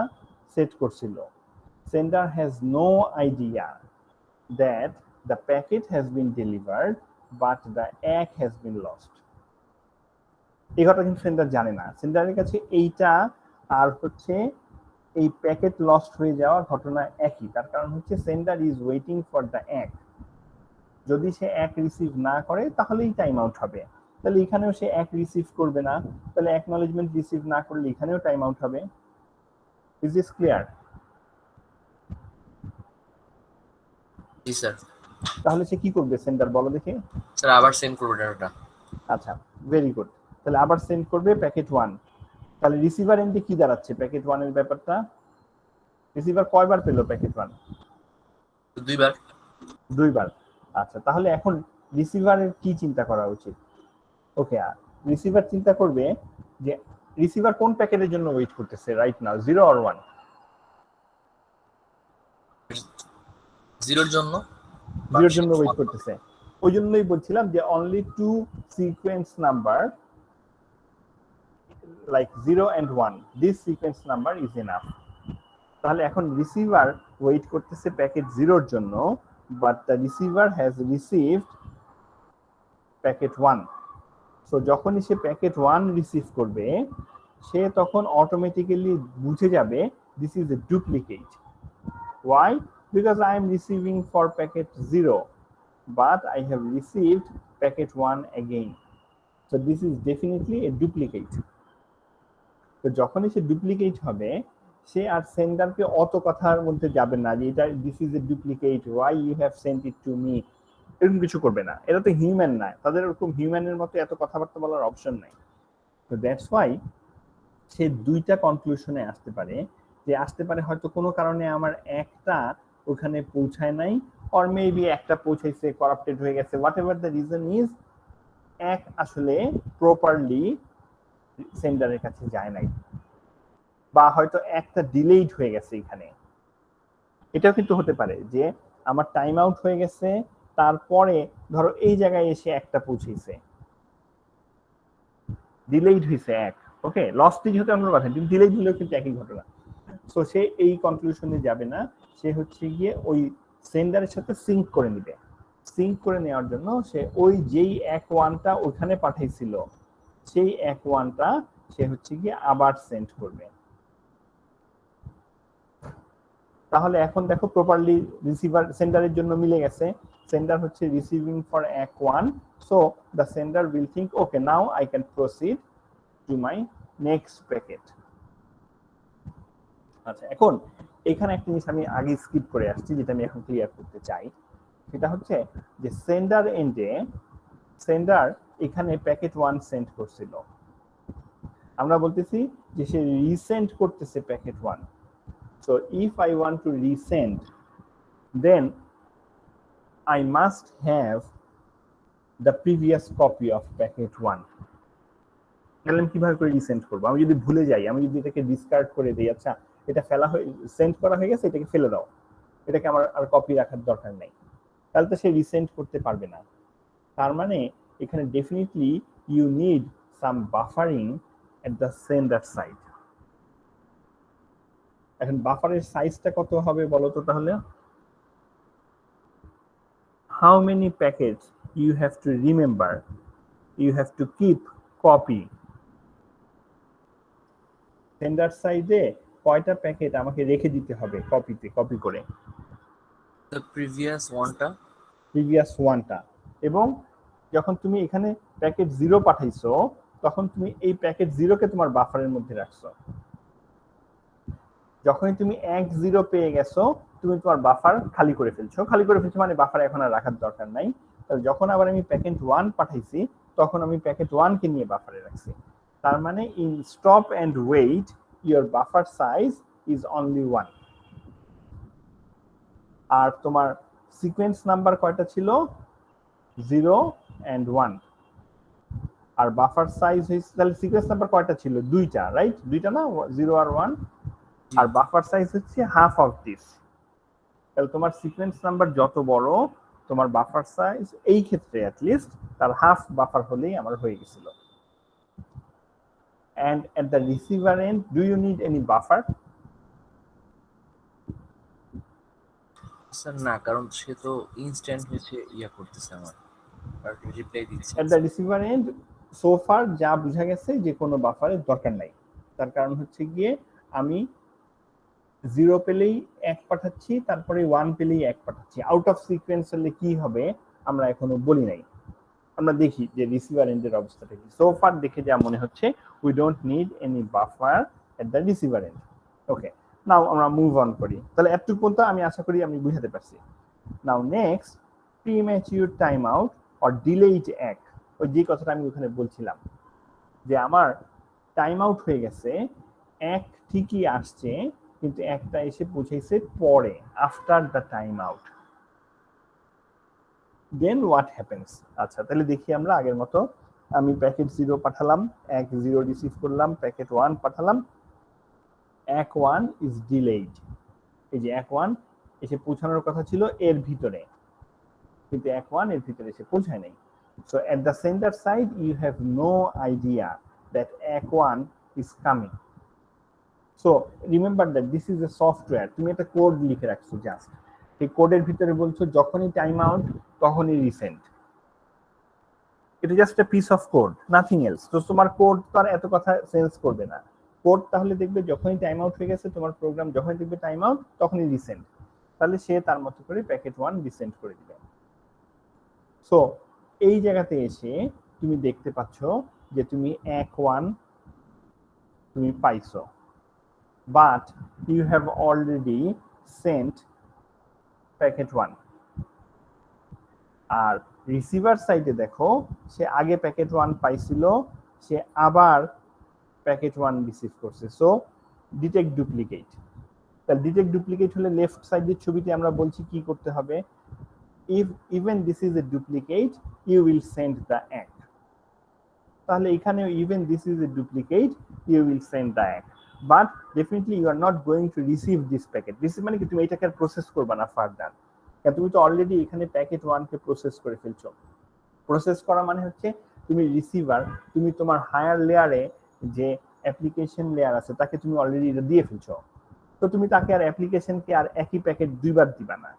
সেট করছিল। Sender has no idea that the packet has been delivered but the ack has been lost. এই কথা কিন্তু সেন্ডার জানে না। সেন্ডারের কাছে এইটা আর হচ্ছে এই প্যাকেট লস্ট হয়ে যাওয়ার ঘটনা একই, তার কারণ হচ্ছে sender is waiting for the এক। যদি সে এক রিসিভ না করে তাহলেই টাইম আউট হবে, তাহলে এখানেও সে এক রিসিভ করবে না, তাহলে অ্যাকনলেজমেন্ট রিসিভ না করলে এখানেও টাইম আউট হবে। Is this clear? G sir. তাহলে সে কি করবে সেন্ডার বলো দেখে? স্যার আবার সেন্ড করবো ডাটাটা। আচ্ছা, ভেরি গুড। তাহলে আবার সেন্ড করবে প্যাকেট 1। তাহলে রিসিভার এন্ডে কি দাঁড়াচ্ছে প্যাকেট 1 এর ব্যাপারটা? রিসিভার কয়বার পেলো প্যাকেট 1? 2বার। 2বার। আচ্ছা, তাহলে এখন রিসিভারের কি চিন্তা করা উচিত? ওকে, রিসিভার চিন্তা করবে যে রিসিভার কোন প্যাকেটের জন্য ওয়েট করতেছে রাইট নাও, 0 অর 1? 0-র জন্য। 0-র জন্য ওয়েট করতেছে। ওই জন্যই বলছিলাম যে only 2 sequence number like 0 and 1, this sequence number is enough. তাহলে এখন রিসিভার ওয়েট করতেছে প্যাকেট 0-র জন্য, but the receiver has received packet 1। So যখনই সে প্যাকেট 1 রিসিভ করবে, সে তখন অটোমেটিক্যালি বুঝে যাবে this is a duplicate. Why? Because I am receiving for packet 0, but I have received packet 1 again. So this is definitely a duplicate. তো যখনই সে ডুপ্লিকেট হবে, সে আর সেন্ডারকে অত কথার মধ্যে যাবে না যে এটা this is a duplicate, why you have sent it to me, এরকম কিছু করবে না। এটা তো হিউম্যান না, তাদের ওরকম হিউম্যানের মতো এত কথাবার্তা বলার অপশন নাই। তো দ্যাটস ওয়াই সে দুইটা কনক্লুশনে আসতে পারে, যে আসতে পারে হয়তো কোনো কারণে আমার একটা ওখানে পৌঁছায় নাই, অর মেবি একটা পৌঁছাইছে করাপ্টেড হয়ে গেছে, what ever the reason is, এক আসলে প্রপারলি সেন্ডারের কাছে যায় নাই, বা হয়তো একটা ডিলেইড হয়ে গেছে এখানে। এটাও কিন্তু হতে পারে যে আমার টাইম আউট হয়ে গেছে, তারপরে ধরো এই জায়গায় এসে একটা পৌঁছেছে, ডিলেইড হয়েছে এক, ওকে, লস্ট যেহেতু অন্য কথা, কিন্তু ডিলেইড হলেও কিন্তু একই ঘটনা। সো সে এই কনক্লুশনে যাবে না, সে হচ্ছে গিয়ে ওই সেন্ডারের সাথে সিঙ্ক করে নিবে। সিঙ্ক করে নেওয়ার জন্য সে ওই যেই এক ওয়ানটা ওখানে পাঠাইছিল, সেই এক ওয়ানটা সে হচ্ছে গিয়ে আবার সেন্ড করবে। তাহলে এখন দেখো প্রপারলি রিসিভার সেন্ডারের জন্য মিলে গেছে, সেন্ডার হচ্ছে রিসিভিং ফর এক one, so the sender will think okay now I can proceed to my next packet. আচ্ছা, এখন এখানে একটা জিনিস আমি আগে স্কিপ করে আসছি, যেটা আমি এখন ক্লিয়ার করতে চাই, সেটা হচ্ছে যে সেন্ডার এখানে প্যাকেট 1 সেন্ড করছিল, আমরা বলতেছি যে সে রিসেন্ড করতেছে packet 1। So if I want to resend, then I must have the previous copy of packet 1. তাহলে আমি কিভাবে করে রিসেন্ড করবো? আমি যদি ভুলে যাই, আমি যদি এটাকে ডিসকার্ড করে দিই, আচ্ছা এটা ফেলা হয়ে সেন্ড করা হয়ে গেছে, এটাকে ফেলে দাও, এটাকে আমার আর কপি রাখার দরকার নেই, তাহলে তো সে রিসেন্ড করতে পারবে না। তার মানে এখানে definitely you need some buffering at the sender side. এখন বাফারের সাইজটা কত হবে বলো তো তাহলে? How many packets you have to remember, you have to keep copy? Sender সাইডে কয়টা প্যাকেট আমাকে রেখে দিতে হবে কপি করে? the previous oneটা। এবং যখন তুমি এখানে প্যাকেট 0 পাঠাইছো, তখন তুমি এই প্যাকেট 0 কে তোমার বাফারের মধ্যে রাখছো। যখনই তুমি 1-0 পেয়ে গেছো, তুমি তোমার বাফার খালি করে ফেলছো মানে বাফার এখন আর রাখার দরকার নাই। তাহলে যখন আবার আমি প্যাকেট 1 পাঠাইছি, তখন আমি প্যাকেট 1 কে নিয়ে বাফারে রাখছি। তার মানে in stop and wait your buffer size is only 1। আর তোমার সিকোয়েন্স নাম্বার কয়টা ছিল? 0 and 1। আর বাফার সাইজ হইছে, তাহলে সিকোয়েন্স নাম্বার কয়টা ছিল? 2টা, রাইট? 2টা না, 0 আর 1। আর বাফার সাইজ হচ্ছে হাফ অফ দিস। তাহলে তোমার সিকোয়েন্স নাম্বার যত বড়, তোমার বাফার সাইজ এই ক্ষেত্রে অ্যাট লিস্ট তার হাফ বাফার হলেই আমার হয়ে গেছিল। And at the receiver end, do you need any buffer? Sir না, কারণ সে তো ইনস্ট্যান্ট হচ্ছে ইয়া করতেছে, আমার রিপ্লাই দিচ্ছে। At the receiver end, so far যা বোঝা গেছে যে কোনো বাফারের দরকার নাই। তার কারণ হচ্ছে গিয়ে আমি 0 পেলেই 1 পাঠাচ্ছি, তারপরে 1 পেলেই 1 পাঠাচ্ছি। আউট অফ সিকোয়েন্স হলে কি হবে আমরা এখনো বলি নাই। আমরা দেখি যে রিসিভার এন্ডের অবস্থাটা কি। সো ফার দেখে যা মনে হচ্ছে we don't need any buffer at the receiver end. Okay, now আমরা মুভ অন করি। তাহলে এতটুকু পর্যন্ত আমি আশা করি আমি বুঝাতে পারছি। Now next, premature timeout or delayed ACK. ওই যে কথাটা আমি ওখানে বলছিলাম যে আমার টাইম আউট হয়ে গেছে, এক ঠিকই আসছে, কিন্তু একটা এসে পৌঁছেছে পরে, after the time out. Then what happens? আচ্ছা তাহলে দেখি আমরা আগের মতো। আমি প্যাকেট 0 পাঠালাম, 1-0 রিসিভ করলাম, প্যাকেট 1 পাঠালাম, 1 ইজ ডিলেইড। এই যে 1 এসে পৌঁছানোর কথা ছিল এর ভিতরে, কিন্তু 1 এর ভিতরে এসে পৌঁছায় নাই। So at the sender side you have no idea that 1 is coming. So remember that this is a software. তুমি একটা কোড লিখে রাখছো জাস্ট, এই কোডের ভিতরে বলছো যখনই টাইম আউট তখনই রিসেন্ট। এটা just a piece of code, nothing else. তো তোমার কোড তো আর এত কথা সেন্স করবে না। কোড তাহলে দেখবে যখনই টাইম আউট হয়ে গেছে, তোমার প্রোগ্রাম যখনই দেখবে টাইম আউট তখনই রিসেন্ট, তাহলে সে তার মতো করে প্যাকেট 1 রিসেন্ট করে দিবে। সো এই জায়গাতে এসে তুমি দেখতে পাচ্ছ যে তুমি 1 তুমি পাইছো, but you have already sent packet 1। আর রিসিভার সাইডে দেখো, সে আগে প্যাকেট 1 পাইছিল, সে আবার প্যাকেট 1 রিসিভ করছে। So detect duplicate. তাহলে ডিটেক্ট ডুপ্লিকেট হলে লেফট সাইডের ছবিতে আমরা বলছি কি করতে হবে, if even this is a duplicate you will send the ACK. তাহলে এখানে even this is a duplicate you will send the ACK, but definitely you are not going to receive this packet. Receive মানে কি, তুমি এটাকে প্রসেস করবা না ফার্দার, কারণ তুমি তো অলরেডি এখানে প্যাকেট 1 কে প্রসেস করে ফেলছো। প্রসেস করা মানে হচ্ছে তুমি রিসিভার, তুমি তোমার হায়ার লেয়ারে যে অ্যাপ্লিকেশন লেয়ার আছে তাকে তুমি অলরেডি এটা দিয়ে ফেলছো। তো তুমি তাকে আর অ্যাপ্লিকেশনকে আর একই প্যাকেট 2 বার দিবা না,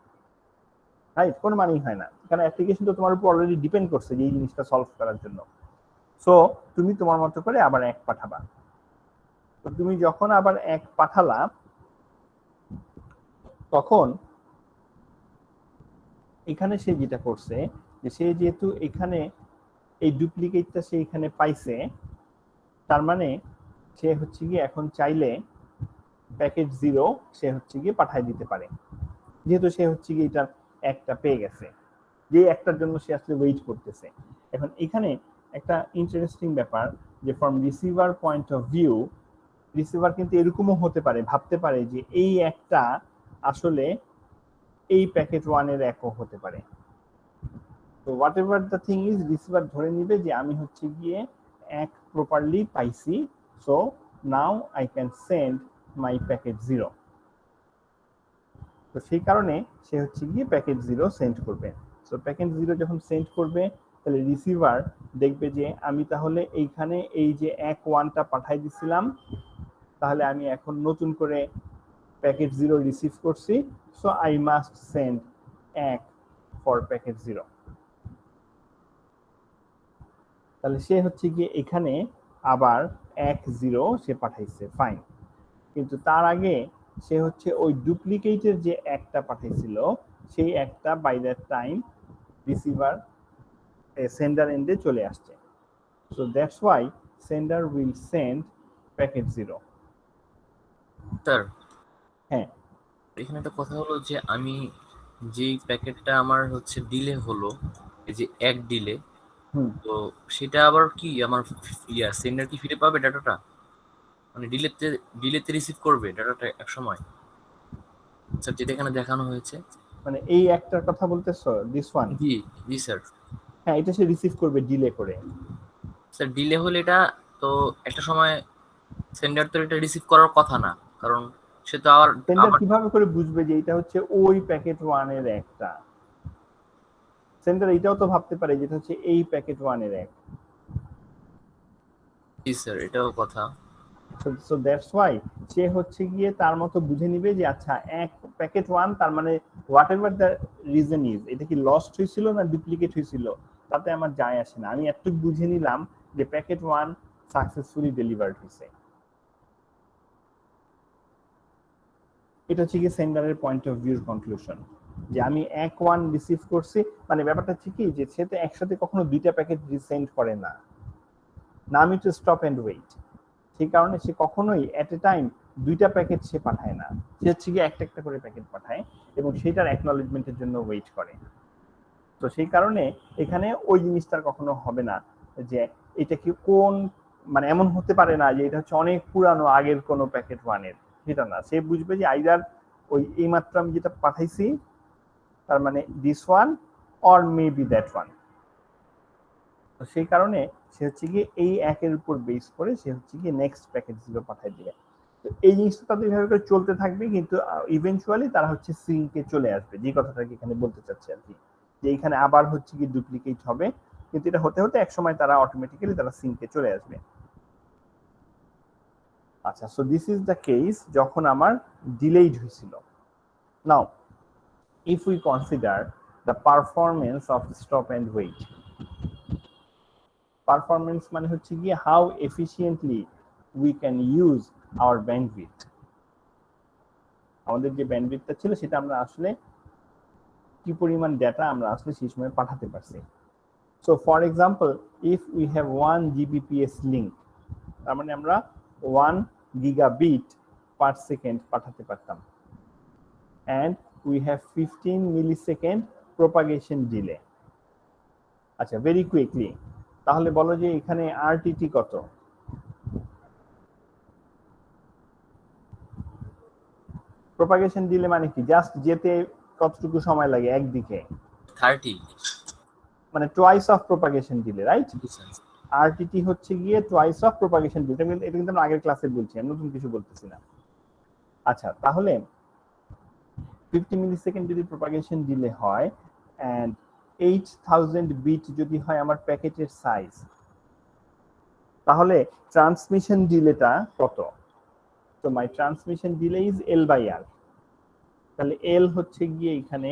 রাইট? কোনো মানেই হয় না, কারণ অ্যাপ্লিকেশন তো তোমার উপর অলরেডি ডিপেন্ড করছে যে এই জিনিসটা সলভ করার জন্য। সো তুমি তোমার মতো করে আবার 1 পাঠাবা। তো তুমি যখন আবার 1 পাঠালা, তখন এখানে সে যেটা করছে যে সে যেহেতু এখানে এই ডুপ্লিকেটটা সে এখানে পাইছে, তার মানে সে হচ্ছে কি এখন চাইলে প্যাকেট 0 সে হচ্ছে কি পাঠায় দিতে পারে, যেহেতু সে হচ্ছে কি এটা একটা পেয়ে গেছে। যে একটার জন্য সে আসলে ওয়েট করতেছে। এখন এখানে একটা ইন্টারেস্টিং ব্যাপার যে from receiver point of view, receiver কিন্তু এরকমও হতে পারে, ভাবতে পারে যে এই একটা আসলে এই প্যাকেট 1 এর একও হতে পারে। তো what ever the thing is, receiver ধরে নিবে যে আমি হচ্ছে গিয়ে এক প্রপারলি পাইছি, so now I can send my packet 0। তো সেই কারণে সে হচ্ছে গিয়ে প্যাকেট 0 সেন্ড করবে। সো প্যাকেট 0 যখন সেন্ড করবে, তাহলে রিসিভার দেখবে যে আমি তাহলে এইখানে এই যে 1টা পাঠাই দিছিলাম, তাহলে আমি এখন নতুন করে প্যাকেট 0 রিসিভ করছি, so I must send 1 for packet 0। তাহলে সে হচ্ছে গিয়ে এখানে আবার 1-0 সে পাঠাইছে, ফাইন। কিন্তু তার আগে সে হচ্ছে ওই ডুপ্লিকেটের যে একটা পাঠাইছিল, সেই একটা by that time receiver sender এন্ডে চলে আসছে। So that's why sender will send packet 0। Sir হ্যাঁ, এখানে একটা কথা হলো যে আমি যেই প্যাকেটটা আমার হচ্ছে ডিলে হলো, এই যে এক ডিলে, হুম, তো সেটা আবার কি আমার সেন্ডার কি ফিরে পাবে ডাটাটা? মানে ডিলেতে রিসিভ করবে ডাটাটা এক সময়, স্যার যেটা এখানে দেখানো হয়েছে। মানে এই একটার কথা বলতেছো, this one? G, G sir. হ্যাঁ, এটা সে রিসিভ করবে ডিলে করে। স্যার ডিলে হলে এটা তো একটা সময় সেন্ডার তো এটা রিসিভ করার কথা না, কারণ সে তো আবার সেন্ডার আবার কিভাবে করে বুঝবে যে এটা হচ্ছে ওই প্যাকেট 1 এর একটা? সেন্ডার এটাও তো ভাবতে পারে যেটা হচ্ছে এই প্যাকেট 1 এর এক। জি স্যার, এটাও কথা। সো দ্যাটস ওয়াই সে হচ্ছে গিয়ে তার মতো বুঝে নিবে যে আচ্ছা এক প্যাকেট 1, তার মানে what ever the reason is, এটা কি লস্ট হয়েছিল না ডুপ্লিকেট হয়েছিল তাতে আমার যায় আসে না, আমি এতটুকু বুঝে নিলাম যে প্যাকেট 1 সাকসেসফুলি ডেলিভার্ড হয়েছে। এটা হচ্ছে কি সেন্ডারের পয়েন্ট অফ ভিউর কনক্লুশন, যে আমি 1 রিসিভ করছি। মানে ব্যাপারটা হচ্ছে কি যে সে তো একসাথে কখনো 2টা প্যাকেট রিসেন্ড করে না, না আমি তো স্টপ এন্ড ওয়েট। সেই কারণে সে কখনোই এট এ টাইম 2টা প্যাকেট সে পাঠায় না, সে হচ্ছে গিয়ে একটা একটা করে প্যাকেট পাঠায় এবং সেটার অ্যাকনলেজমেন্টের জন্য ওয়েট করে। তো সেই কারণে এখানে ওই জিনিসটার কখনো হবে না যে এটা কি কোন, মানে এমন হতে পারে না যে এটা হচ্ছে অনেক পুরানো আগের কোনো প্যাকেট 1 এর, সেটা না। সে বুঝবে যে আইদার ওই এইমাত্র আমি যেটা পাঠাইছি তার মানে this one or maybe that one. তো সেই কারণে সে হচ্ছে গিয়ে এই একের উপর বেস করে সে হচ্ছে গিয়ে নেক্সট প্যাকেট 0 পাঠাই দিবে। তো এই জিনিসটা তাদের এইভাবে করে চলতে থাকবে, কিন্তু ইভেন্চুয়ালি তারা হচ্ছে সিঙ্কে চলে আসবে, যে কথাটা এখানে বলতে চাচ্ছি আর কি, যে এখানে আবার হচ্ছে কি ডুপ্লিকেট হবে, কিন্তু এটা হতে হতে এক সময় তারা অটোমেটিক্যালি তারা সিঙ্কে চলে আসবে। আচ্ছা, so this is the case যখন আমার ডিলেইড হয়েছিল। নাও if we consider the performance of stop and wait, performance মানে হচ্ছে গিয়ে how efficiently we can use hour bandwidth. আমাদের যে ব্যান্ডউইথটা ছিল সেটা আমরা আসলে কি পরিমাণ ডেটা আমরা আসলে সেই সময় পাঠাতে পারছি। So for example, if we have 1 Gbps link, তার মানে আমরা 1 গিগাবিট পার সেকেন্ড পাঠাতে পারতাম, and we have 15 millisecond propagation delay। আচ্ছা, ভেরি কুইকলি তাহলে বলো যে এখানে আরটিটি কত? প্রপাগেশন ডিলে মানে কি? জাস্ট যেতে কতটুকু সময় লাগে একদিকে, 30। মানে twice of propagation delay, right? G sir. RTT হচ্ছে গিয়ে টোয়াইস অফ প্রপাগেশন ডিলে। এটা কিন্তু আমরা আগের ক্লাসে বলছি, আমি নতুন কিছু বলতেছি না। আচ্ছা, তাহলে 50 মিলিসেকেন্ড যদি প্রপাগেশন ডিলে হয় এন্ড 8000 বিট যদি হয় আমার প্যাকেটের সাইজ, তাহলে ট্রান্সমিশন ডিলেটা কত? তো my transmission delay is L by R. তাহলে এল হচ্ছে গিয়ে এখানে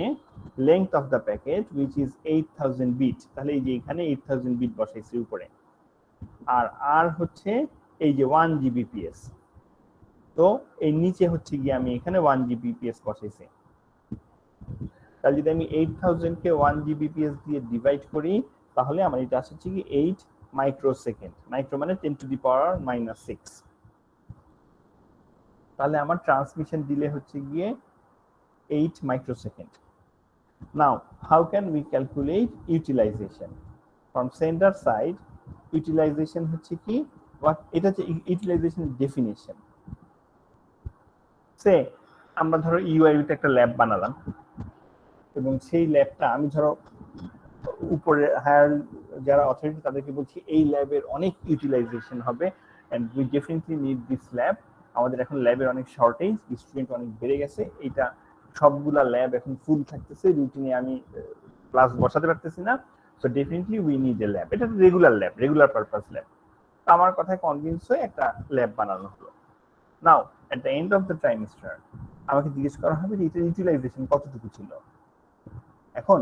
length of the packet which is 8000 bit, তাহলে এই যে এখানে 8000 বিট বসাইছি উপরে, আর আর হচ্ছে এই যে 1 জিবিপিএস, তো এই নিচে হচ্ছে গিয়ে আমি এখানে 1 জিবিপিএস বসাইছি। তাহলে যদি আমি 8000 কে 1 জিবিপিএস দিয়ে ডিভাইড করি, তাহলে আমার এটা আসছে কি 8 মাইক্রোসেকেন্ড। মাইক্রো মানে 10 টু দি পাওয়ার -6। তাহলে আমার ট্রান্সমিশন ডিলে হচ্ছে গিয়ে 8 microsecond. Now, how can we calculate utilization? From sender side, utilization হচ্ছে কি, এটা হচ্ছে utilization definition. সে আমরা ধরো ইউআইতে একটা ল্যাব বানালাম, এবং সেই ল্যাবটা আমি ধরো উপরে হায়ার যারা অথরিটি তাদেরকে বলছি এই ল্যাবের অনেক ইউটিলাইজেশন হবে, and we definitely need this lab. আমাদের এখন ল্যাবের অনেক শর্টেজ, স্টুডেন্ট অনেক বেড়ে গেছে, এটা সবগুলা ল্যাব এখন ফুল থাকতেছে, রুটিনে আমি ক্লাস বসাতে পারতেছি না, so definitely we need a lab. এটা regular lab, regular purpose lab. আমার কথায় কনভিন্স হয়ে একটা ল্যাব বানানো হলো। Now at the end of the trimester আমাকে জিজ্ঞেস করা হবে যে এটার ইউটিলাইজেশন কতটুকু ছিল। এখন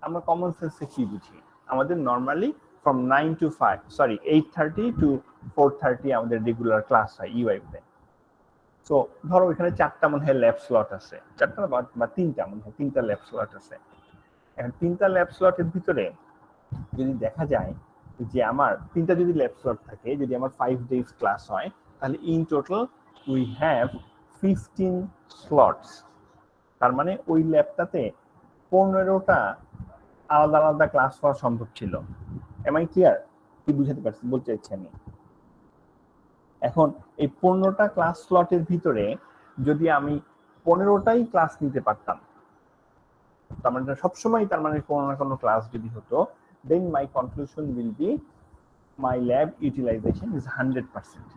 আমরা কমন সেন্সে কি বুঝি, আমাদের normally from 9 to 5 sorry 8:30 to 4:30 আমাদের রেগুলার ক্লাস হয় ইউআইতে। সো ধরো এখানে 4টা মনে হয় ল্যাব স্লট আছে, 4টা বা 3টা মনে হয়, 3টা ল্যাব স্লট আছে। এখন 3টা ল্যাব স্লটের ভিতরে যদি দেখা যায় যে আমার 3টা যদি ল্যাব স্লট থাকে, যদি আমার 5 days ক্লাস হয়, তাহলে in total we have 15 slots. তার মানে ওই ল্যাবটাতে 15টা আলাদা আলাদা ক্লাস হওয়া সম্ভব ছিল। Am I clear? কি বুঝাতে পারছি বলতে চাইছি আমি? এখন এই 15টা ক্লাস স্লটের ভিতরে যদি আমি 15টাই ক্লাস নিতে পারতাম, তার মানে সবসময় তার মানে কোনো না কোনো ক্লাস যদি হতো, then my conclusion will be my lab utilization is 100%।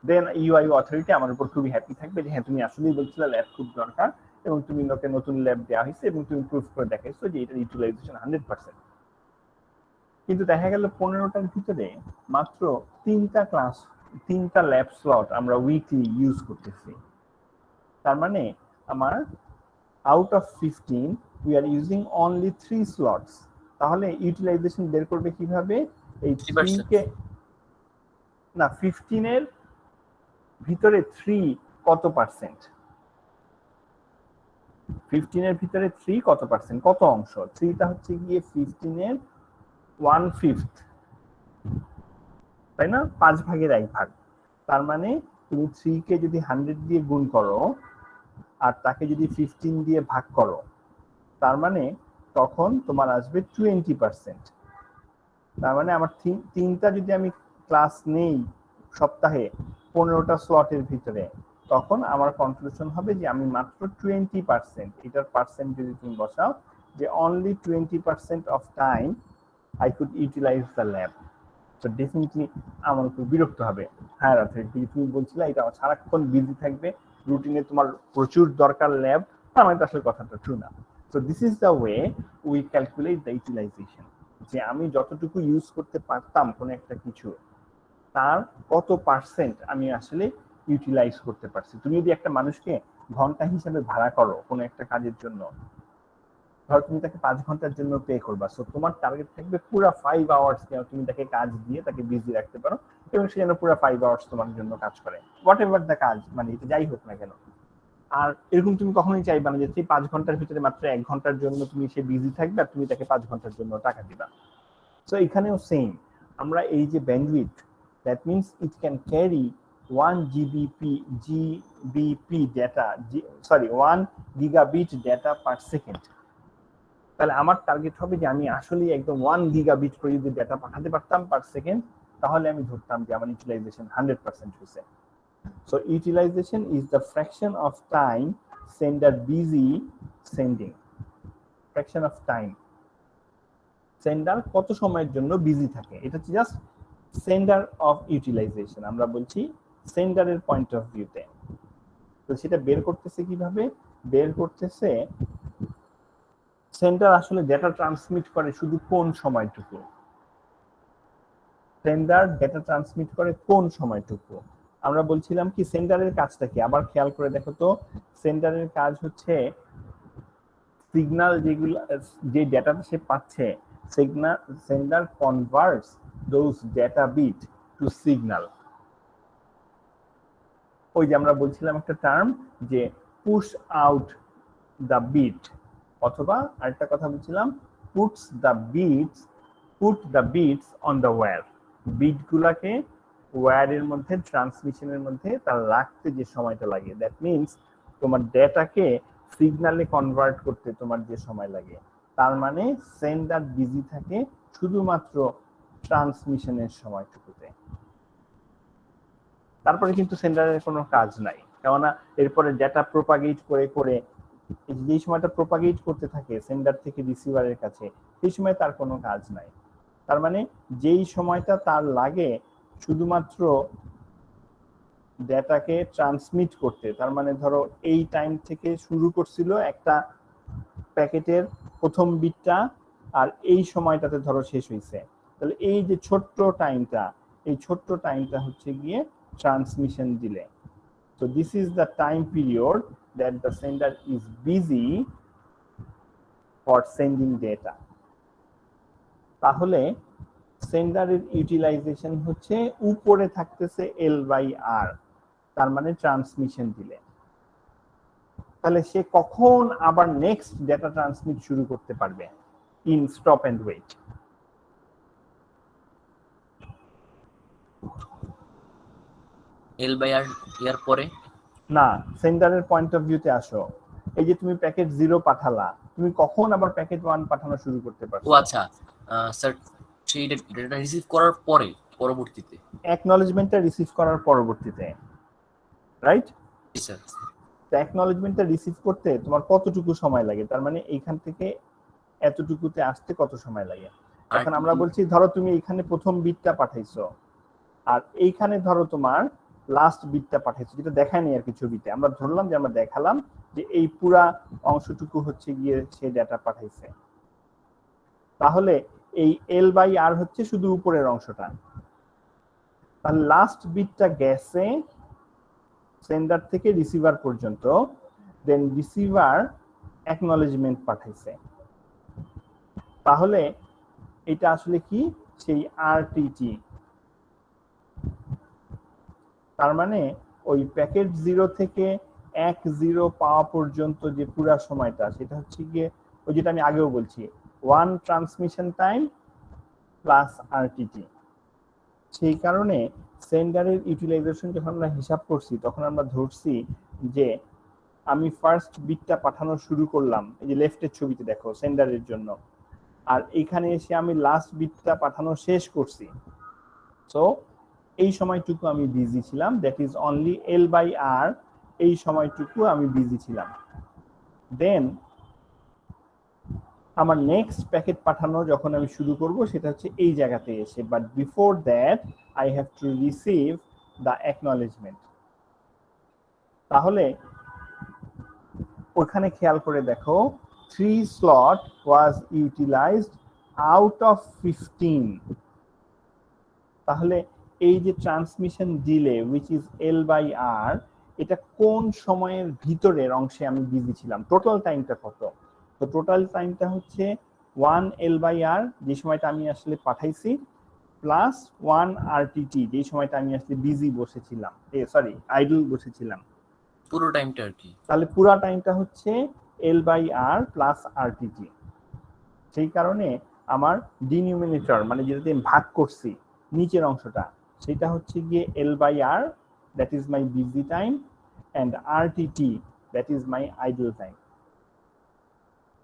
Then UI authority আমার উপর খুবই হ্যাপি থাকবে যে হ্যাঁ তুমি আসলেই বলছিলে ল্যাব খুব দরকার, এবং তুমি লোকে নতুন ল্যাব দেওয়া হয়েছে এবং তুমি প্রুফ করে দেখাইছো যে এটার ইউটিলাইজেশন 100%। কিন্তু দেখা গেল 15টার ভিতরে মাত্র 3টা ল্যাব স্লট আমরা উইকলি ইউজ করতেছি। তার মানে আমার out of 15 we are using only 3 slots. তাহলে ইউটিলাইজেশন বের করবে কিভাবে? এই 3 কে না 15 এর ভিতরে 3 কত পার্সেন্ট? 15 এর ভিতরে 3 কত পার্সেন্ট, কত অংশ? 3টা হচ্ছে গিয়ে 15 এর 1/5, তাই না? 5/1 তার মানে তুমি 3 কে যদি 100 দিয়ে গুণ করো আর তাকে যদি 15 দিয়ে ভাগ করো, তার মানে তখন তোমার আসবে 20%। তার মানে আমার 3টা যদি আমি ক্লাস নেই সপ্তাহে 15টা স্লটের ভিতরে, তখন আমার কনক্লুশন হবে যে আমি মাত্র 20%, এটার পার্সেন্ট যদি তুমি বসাও, যে only 20% of time I could utilise the lab. তো ডেফিনেটলি আমার উপর বিরক্ত হবে হায়ার অথরিটি। তুমি বলছিলে এটা সারাক্ষণ বিজি থাকবে, রুটিনে তোমার প্রচুর দরকার ল্যাব, তার মানে আসলে কথাটা ট্রু না। So this is the way we calculate the utilisation, যে আমি যতটুকু ইউজ করতে পারতাম কোনো একটা কিছু, তার কত পার্সেন্ট আমি আসলে ইউটিলাইজ করতে পারছি। তুমি যদি একটা মানুষকে ঘন্টা হিসাবে ভাড়া করো কোনো একটা কাজের জন্য, ধরো তুমি তাকে 5 ঘন্টার জন্য পে করবা, সো তোমার টার্গেট থাকবে পুরো 5 আওয়ার্স তুমি তাকে কাজ দিয়ে তাকে বিজি রাখতে পারো, এবং সে যেন পুরো 5 আওয়ার্স তোমার জন্য কাজ করে, হোয়াট এভার দ্য কাজ, মানে এটা যাই হোক না কেন। আর এরকম তুমি কখনোই চাইবা না যে সেই 5 ঘন্টার ভিতরে মাত্র 1 ঘন্টার জন্য তুমি সে বিজি থাকবে আর তুমি তাকে 5 ঘন্টার জন্য টাকা দিবা। সো এখানেও সেম, আমরা এই যে bandwidth, that means it can carry 1 GBP data, sorry 1 gigabit data per second. তাহলে আমার টার্গেট হবে যে আমি আসলে একদম 1 গিগাবিট করে যদি ডেটা পাঠাতে পারতাম পার সেকেন্ড, তাহলে আমি ধরতাম যে আমার ইউটিলাইজেশন 100% হয়েছে। So utilisation is the fraction of time sender busy sending. Fraction of time, sender কত সময়ের জন্য বিজি থাকে, এটা হচ্ছে জাস্ট সেন্ডার অফ ইউটিলাইজেশন। আমরা বলছি সেন্ডারের পয়েন্ট অফ ভিউতে। তো সেটা বের করতেছে কিভাবে? বের করতেছে সেন্ডার আসলে ডেটা ট্রান্সমিট করে শুধু কোন সময়টুকু, সেন্ডার ডেটা ট্রান্সমিট করে কোন সময়টুকু। আমরা বলছিলাম কি সেন্ডারের কাজটা কি, আবার খেয়াল করে দেখো তো। সেন্ডারের কাজ হচ্ছে সিগন্যাল যেগুলো, যে ডেটাটা সে পাচ্ছে, sender converts those data bit to signal. ওই যে আমরা বলছিলাম একটা টার্ম যে পুশ আউট দ্য বিট, অথবা আরেকটা কথা বলছিলাম put the bits on the wire. Bit গুলাকে ওয়্যারের মধ্যে, ট্রান্সমিশনের মধ্যে তার রাখতে যে সময়টা লাগে, দ্যাট মিনস তোমার ডেটাকে সিগন্যালে কনভার্ট করতে তোমার যে সময় লাগে, তার মানে সেন্ডার বিজি থাকে শুধুমাত্র ট্রান্সমিশনের সময়টুকুতে। তারপরে কিন্তু সেন্ডারের কোনো কাজ নাই, কেননা এরপরে ডেটা প্রোপাগেট করে করে যেই সময়টা প্রোপাগেট করতে থাকে সেন্ডার থেকে রিসিভারের কাছে, সেই সময় তার কোনো কাজ নাই। তার মানে যেই সময়টা তার লাগে শুধুমাত্র ডেটাকে ট্রান্সমিট করতে, তার মানে ধরো এই টাইম থেকে শুরু করছিল একটা প্যাকেটের প্রথম বিটটা, আর এই সময়টাতে ধরো শেষ হয়েছে, তাহলে এই যে ছোট্ট টাইমটা, এই ছোট্ট টাইমটা হচ্ছে গিয়ে transmission delay. So this is the time period that the sender is busy for sending data. তাহলে সেন্ডারের ইউটিলাইজেশন হচ্ছে উপরে থাকতেছে L/R, তার মানে ট্রান্সমিশন ডিলে। তাহলে সে কখন আবার নেক্সট ডেটা ট্রান্সমিট শুরু করতে পারবে? In stop and wait. L/R এর পরে না, সেন্ডারের পয়েন্ট অফ ভিউতে আসো। এই যে তুমি প্যাকেট 0 পাঠালা, তুমি কখন আবার প্যাকেট 1 পাঠানো শুরু করতে পারছো? ও আচ্ছা স্যার, সেই ডেটা রিসিভ করার পরে পরবর্তীতে অ্যাকনলেজমেন্টটা রিসিভ করার পরবর্তীতে, রাইট? জি স্যার। অ্যাকনলেজমেন্টটা রিসিভ করতে তোমার কতটুকু সময় লাগে? তার মানে এইখান থেকে এতটুকুতে আসতে কত সময় লাগে? এখন আমরা বলছি ধরো তুমি এইখানে প্রথম বিটটা পাঠাইছো, আর এইখানে ধরো তোমার লাস্ট বিটটা পাঠাইছো, যেটা দেখায় নাই আর কি ছবিতে, আমরা ধরলাম যে আমরা দেখালাম যে এই পুরা অংশটুকু হচ্ছে গিয়ে সে ডেটা পাঠাইছে। তাহলে এই L/R হচ্ছে শুধু উপরের অংশটা। তাহলে লাস্ট বিটটা গেছে সেন্ডার থেকে রিসিভার পর্যন্ত, দেন রিসিভার অ্যাকনলেজমেন্ট পাঠাইছে। তাহলে এটা আসলে কি? সেই আরটিটি। তার মানে ওই প্যাকেট 0 থেকে 1-0 পাওয়া পর্যন্ত যে পুরা সময়টা, সেটা হচ্ছে গিয়ে ওই যেটা আমি আগেও বলছি, 1 ট্রান্সমিশন টাইম প্লাস আরটিটি। সেই কারণে সেন্ডারের ইউটিলাইজেশন যখন আমরা হিসাব করছি, তখন আমরা ধরছি যে আমি ফার্স্ট বিটটা পাঠানো শুরু করলাম, এই যে লেফটের ছবিতে দেখো সেন্ডারের জন্য, আর এখানে এসে আমি লাস্ট বিটটা পাঠানো শেষ করছি। সো এই সময়টুকু আমি বিজি ছিলাম, দ্যাট ইজ অনলি L/R, এই সময়টুকু আমি বিজি ছিলাম। দেন আমার নেক্সট প্যাকেট পাঠানো যখন আমি শুরু করব, সেটা হচ্ছে এই জায়গাতে এসে, but before that I have to receive the acknowledgement. তাহলে ওখানে খেয়াল করে দেখো 3 slot was utilised out of 15। তাহলে এই যে transmission delay which is L/R, এটা কোন সময়ের ভিতরের অংশে আমি বিজি ছিলাম? টোটাল টাইমটা কত? তো টোটাল টাইমটা হচ্ছে 1 L/R, যে সময়টা আমি আসলে পাঠাইছি, প্লাস 1 RTT, যে সময়টা আমি আসলে বিজি বসেছিলাম, সরি আইডল বসেছিলাম। পুরো টাইমটা আর কি। তাহলে পুরো টাইমটা হচ্ছে L/R প্লাস RTT। সেই কারণে আমার ডিনোমিনেটর মানে যেটাতে ভাগ করছি নিচের অংশটা, সেটা হচ্ছে গিয়ে L/R, that is my busy time, and RTT, that is my idle time.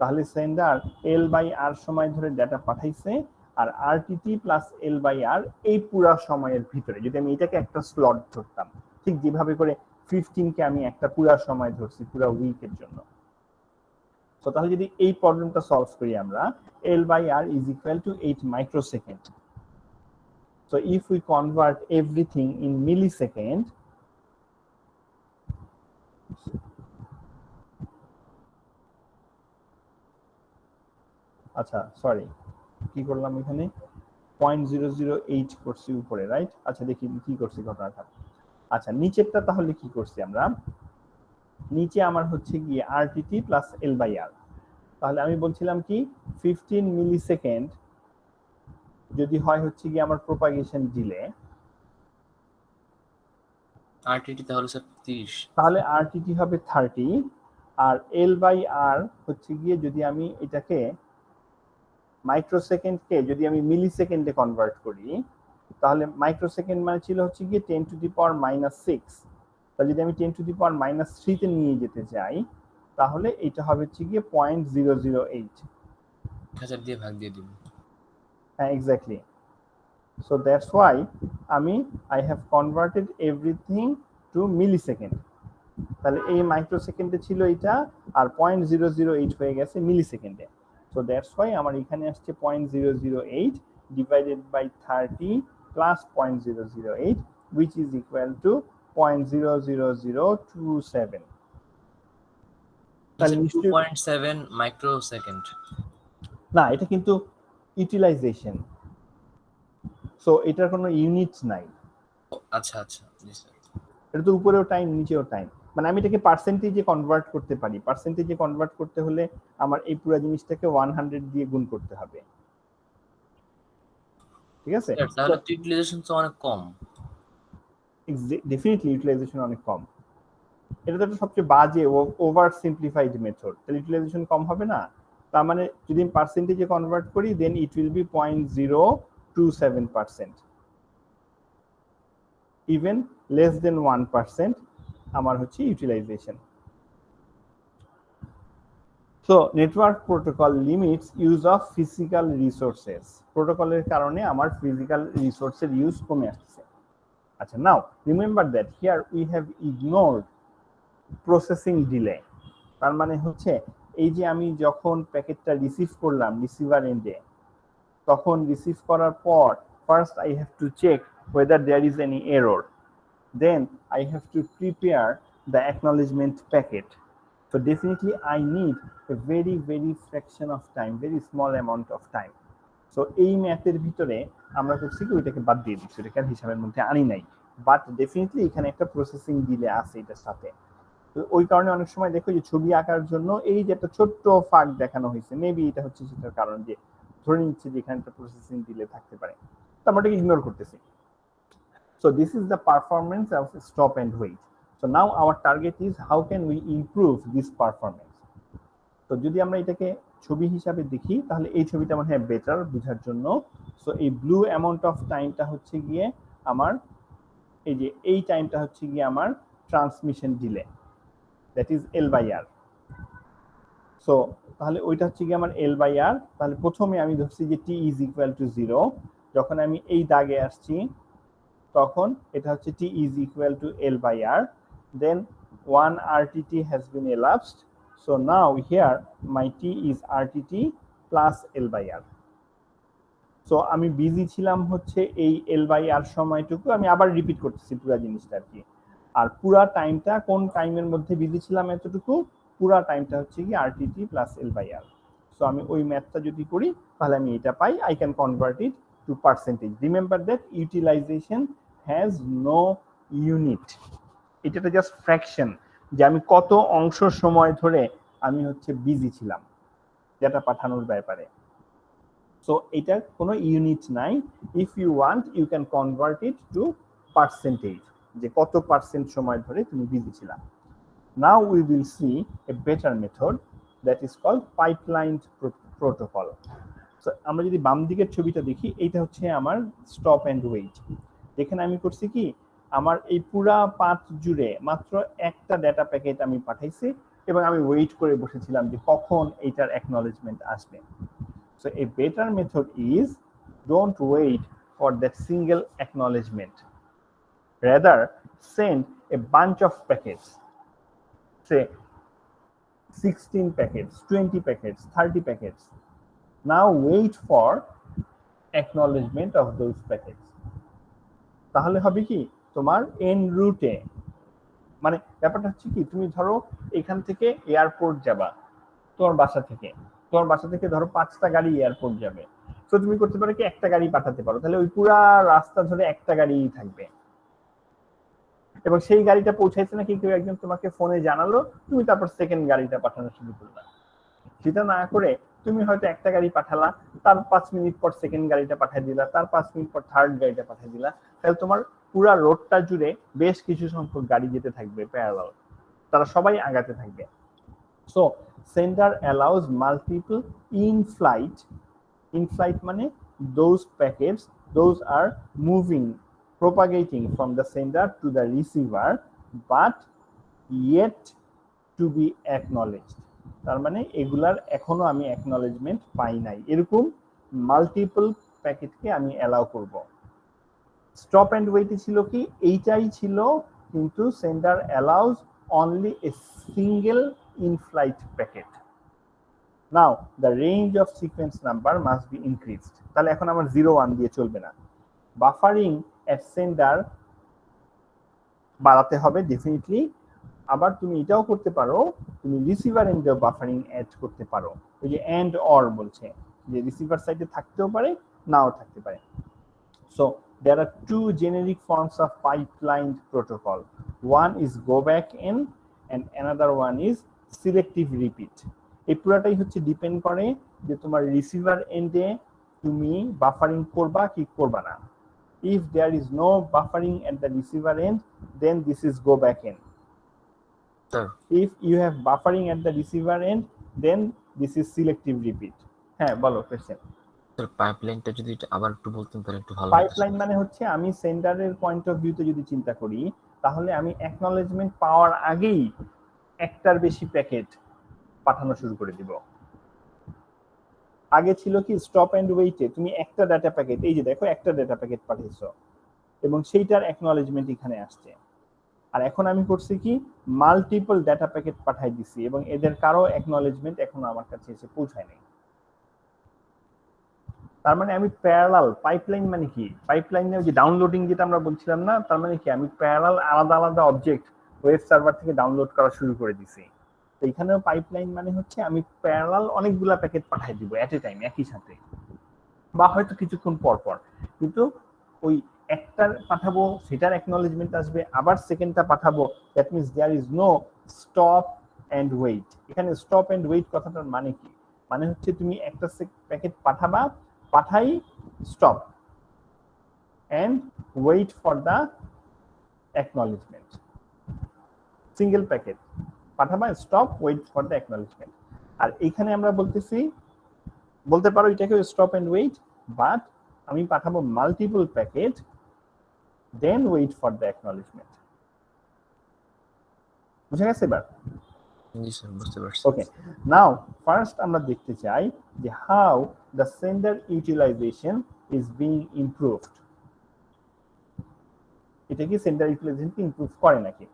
তাহলে সেন্ডার L/R সময় ধরে ডেটা পাঠাইছে, আর RTT প্লাস L/R এই পুরা সময়ের ভিতরে, যদি আমি এটাকে একটা স্লট ধরতাম, ঠিক যেভাবে করে 15 কে আমি একটা পুরা সময় ধরছি পুরা উইকের জন্য। তো তাহলে যদি এই প্রবলেমটা সলভ করি আমরা, L/R is equal to 8 microsecond. So if we convert everything in millisecond, আচ্ছা সরি কি করলাম এখানে, 0.008 করছি উপরে, রাইট? আচ্ছা দেখি কি করছি ঘটনাটা। আচ্ছা নিচেরটা তাহলে কি করছি আমরা, নিচে আমার হচ্ছে গিয়ে RTT প্লাস L/R। তাহলে আমি বলছিলাম কি 15 মিলিসেকেন্ড যদি হয় হচ্ছে গিয়ে আমার প্রোপাগেশন ডিলে, RTT তাহলে স্যার 30, তাহলে RTT হবে 30, আর L/R হচ্ছে গিয়ে যদি আমি এটাকে মাইক্রোসেকেন্ডকে যদি আমি মিলিসেকেন্ডে কনভার্ট করি, তাহলে মাইক্রোসেকেন্ড মানে ছিল হচ্ছে গিয়ে 10⁻⁻6। তাহলে যদি আমি 10⁻³ তে নিয়ে যেতে চাই, তাহলে এটা হবে হচ্ছে গিয়ে 0.008। 1000 দিয়ে ভাগ দিয়ে দিব। হ্যাঁ, exactly. So that's why I have converted everything to millisecond. তাহলে এই মাইক্রোসেকেন্ডে ছিল এটা, আর 0.008 হয়ে গেছে মিলিসেকেন্ডে। সো দ্যাটস ওয়াই আমার এখানে আসছে 0.008 divided by 30 plus 0.008 which is equal to 0.00027। তাহলে নিশ্চয়ই 2.7 মাইক্রোসেকেন্ড। না, এটা কিন্তু ইউটিলাইজেশন, সো এটার কোনো ইউনিট নাই। আচ্ছা আচ্ছা, জি স্যার। এটা তো উপরেও টাইম নিচেও টাইম, মানে আমি এটাকে পার্সেন্টেজে কনভার্ট করতে পারি। পার্সেন্টেজে কনভার্ট করতে হলে আমার এই পুরো জিনিসটাকে 100 দিয়ে গুণ করতে হবে, ঠিক আছে? তাহলে তো ইউটিলাইজেশন তো অনেক কম। ডেফিনেটলি ইউটিলাইজেশন অনেক কম। এটা তো সবচেয়ে বাজে ওভার সিম্পলিফাইড মেথড, তাহলে ইউটিলাইজেশন কম হবে না। তার মানে যদি আমি পার্সেন্টেজে কনভার্ট করি then it will be 0.027%, even less than 1% আমার হচ্ছে utilization. So network protocol limits use of physical resources. প্রোটোকলের কারণে আমার ফিজিক্যাল রিসোর্সের ইউজ কমে আসছে। আচ্ছা, now remember that here we have ignored processing delay. তার মানে হচ্ছে এই যে আমি যখন প্যাকেটটা রিসিভ করলাম রিসিভার এন্ডে, তখন রিসিভ করার পর first I have to check whether there is any error, then I have to prepare the acknowledgement packet. So definitely I need a very fraction of time, very small amount of time. So এই ম্যাথের ভিতরে আমরা করছি কি ওইটাকে বাদ দিয়ে দিচ্ছি, ওটাকে হিসাবের মধ্যে আনি নাই, বাট ডেফিনেটলি এখানে একটা প্রসেসিং ডিলে আছে এটার সাথে। তো ওই কারণে অনেক সময় দেখো যে ছবি আঁকার জন্য এই যে একটা ছোট্ট ফাঁক দেখানো হয়েছে, মেবি এটা হচ্ছে সেটার কারণ যে ধরে নিচ্ছে যে এখানে একটা প্রসেসিং ডিলে থাকতে পারে, তো আমরা এটাকে ইগনোর করতেছি। So this is the performance of stop and wait. So now our target is how can we improve this performance. তো যদি আমরা এটাকে ছবি হিসাবে দেখি তাহলে এই ছবিটা মনে হয় বেটার বোঝার জন্য। সো এই ব্লু অ্যামাউন্ট অফ টাইমটা হচ্ছে গিয়ে আমার এই যে এই টাইমটা হচ্ছে গিয়ে আমার transmission delay, that is L/R। So তাহলে ওইটা হচ্ছে গিয়ে আমার L/R। তাহলে প্রথমে আমি ধরছি যে T is equal to 0, যখন আমি এই দাগে আসছি তখন এটা হচ্ছে T is equal to L/R, then 1 RTT has been elapsed, so now here my T is RTT plus L/R. so আমি বিজি ছিলাম হচ্ছে এই L/R সময়টুকু, আমি আবার রিপিট করতেছি পুরো জিনিসটা আর কি। আর পুরো টাইমটা কোন টাইমের মধ্যে বিজি ছিলাম এতটুকু, পুরো টাইমটা হচ্ছে কি RTT plus L/R। সো আমি ওই ম্যাথটা যদি করি তাহলে আমি এটা পাই, I can convert it to percentage. Remember that utilization has no unit, এটা জাস্ট ফ্র্যাকশন, যে আমি কত অংশ সময় ধরে আমি হচ্ছে বিজি ছিলাম ডেটা পাঠানোর ব্যাপারে। সো এটার কোনো ইউনিট নাই। If you want you can convert it to percentage, যে কত পার্সেন্ট সময় ধরে তুমি বিজি ছিলাম। Now we will see a better method that is called pipeline protocol. So আমরা যদি বাম দিকের ছবিটা দেখি, এইটা হচ্ছে আমার স্টপ অ্যান্ড ওয়েট। যেখানে আমি করছি কি আমার এই পুরা পাথ জুড়ে মাত্র একটা ডেটা প্যাকেট আমি পাঠাইছি এবং আমি ওয়েট করে বসেছিলাম যে কখন এইটার অ্যাকনলেজমেন্ট আসবে। So a better method is don't wait for that single acknowledgement. Rather, send a bunch of packets, say 16 packets, 20 packets, 30 packets. Now wait for acknowledgement of those packets. তাহলে হবে কি তোমার এন রুটে, মানে ব্যাপারটা হচ্ছে কি তুমি ধরো এখান থেকে এয়ারপোর্ট যাবা, তোমার বাসা থেকে ধরো 5টা গাড়ি এয়ারপোর্ট যাবে, তো তুমি করতে পারো কি একটা গাড়ি পাঠাতে পারো, তাহলে ওই পুরা রাস্তা ধরে একটা গাড়িই থাকবে এবং সেই গাড়িটা পৌঁছাইছে নাকি কেউ একজন তোমাকে ফোনে জানালো, তুমি তারপর সেকেন্ড গাড়িটা পাঠানো শুরু করলা। সেটা না করে তুমি হয়তো একটা গাড়ি পাঠালা, তার 5 মিনিট পর সেকেন্ড গাড়িটা পাঠিয়ে দিলা, তার 5 মিনিট পর থার্ড গাড়িটা পাঠিয়ে দিলা, তাহলে তোমার পুরা রোডটা জুড়ে বেশ কিছু সংখ্যক গাড়ি যেতে থাকবে প্যারালাল, তারা সবাই আগাতে থাকবে। So sender allows multiple in-flight মানে those packets, those are moving, propagating from the sender to the receiver, but yet to be acknowledged. তার মানে এগুলার এখনো আমি অ্যাকনলেজমেন্ট পাই নাই, এরকম মাল্টিপল প্যাকেটকে আমি অ্যালাউ করব। স্টপ অ্যান্ড ওয়েটে ছিল কি এইটাই ছিল, কিন্তু sender allows only a single in flight packet. Now the range of sequence number must be increased. তাহলে এখন আমার 0 1 দিয়ে চলবে না, বাফারিং এট সেন্ডার বাড়াতে হবে ডেফিনেটলি। আবার তুমি এটাও করতে পারো, তুমি রিসিভার এন্ডে বাফারিং অ্যাড করতে পারো। ওই যে এন্ড অর বলছে, যে রিসিভার সাইডে থাকতেও পারে নাও থাকতে পারে। So there are two generic forms of pipelined protocol. One is go back in and another one is selective repeat. এই পুরোটাই হচ্ছে ডিপেন্ড করে যে তোমার রিসিভার এন্ডে তুমি বাফারিং করবা কি করবা না। If there is no buffering at the receiver end, then this is go back in. Sir, If you have buffering at the receiver end, then this is selective repeat. হ্যাঁ বলো কোশ্চেন। স্যার পাইপলাইনটা যদি আবার একটু বলতেন তাহলে একটু ভালো হতো। পাইপলাইন মানে হচ্ছে আমি সেন্ডারের পয়েন্ট অফ ভিউতে যদি চিন্তা করি, তাহলে আমি অ্যাকনলেজমেন্ট পাওয়ার আগেই একটার বেশি প্যাকেট পাঠানো শুরু করে দিব। আগে ছিল কি স্টপ এন্ড ওয়েটে তুমি একটা ডাটা প্যাকেট, এই যে দেখো একটা ডাটা প্যাকেট পাঠিয়েছো এবং সেইটার অ্যাকনলেজমেন্ট এখানে আসছে। আর এখন আমি করছি কি মাল্টিপল ডাটা প্যাকেট পাঠাই দিছি এবং এদের কারো অ্যাকনলেজমেন্ট এখনো আমার কাছে এসে পৌঁছায় নাই। তার মানে আমি প্যারালাল পাইপলাইন মানে কি, পাইপলাইনে যে ডাউনলোডিং যেটা আমরা বলছিলাম না, তার মানে কি আমি প্যারালাল আলাদা আলাদা অবজেক্ট ওয়েব সার্ভার থেকে ডাউনলোড করা শুরু করে দিছি। তো এখানেও পাইপলাইন মানে হচ্ছে আমি প্যারালাল অনেকগুলা প্যাকেট পাঠাই দিব এট এ টাইম একই সাথে, বা হয়তো কিছুক্ষণ পর পর, কিন্তু ওই একটা পাঠাবো সেটার অ্যাকনলেজমেন্ট আসবে, আবার সেকেন্ডটা পাঠাবো, that means there is no stop and wait. এখানে স্টপ অ্যান্ড ওয়েট কথাটার মানে কি, মানে হচ্ছে তুমি একটা প্যাকেট পাঠাবা, পাঠাই stop and wait for the acknowledgement. Single packet পাঠাবা, stop, wait for the acknowledgement. আর এখানে আমরা বলতে পারো এটাকে স্টপ অ্যান্ড ওয়েট, বাট আমি পাঠাবো multiple packet, then wait for the acknowledgement. বুঝে গেছে এবার? জি স্যার বুঝতে পারছি। ওকে, নাও ফার্স্ট আমরা দেখতে চাই যে how the sender utilization is being improved. এটা কি সেন্ডার ইউটিলাইজেশনকে ইমপ্রুভ করে নাকি?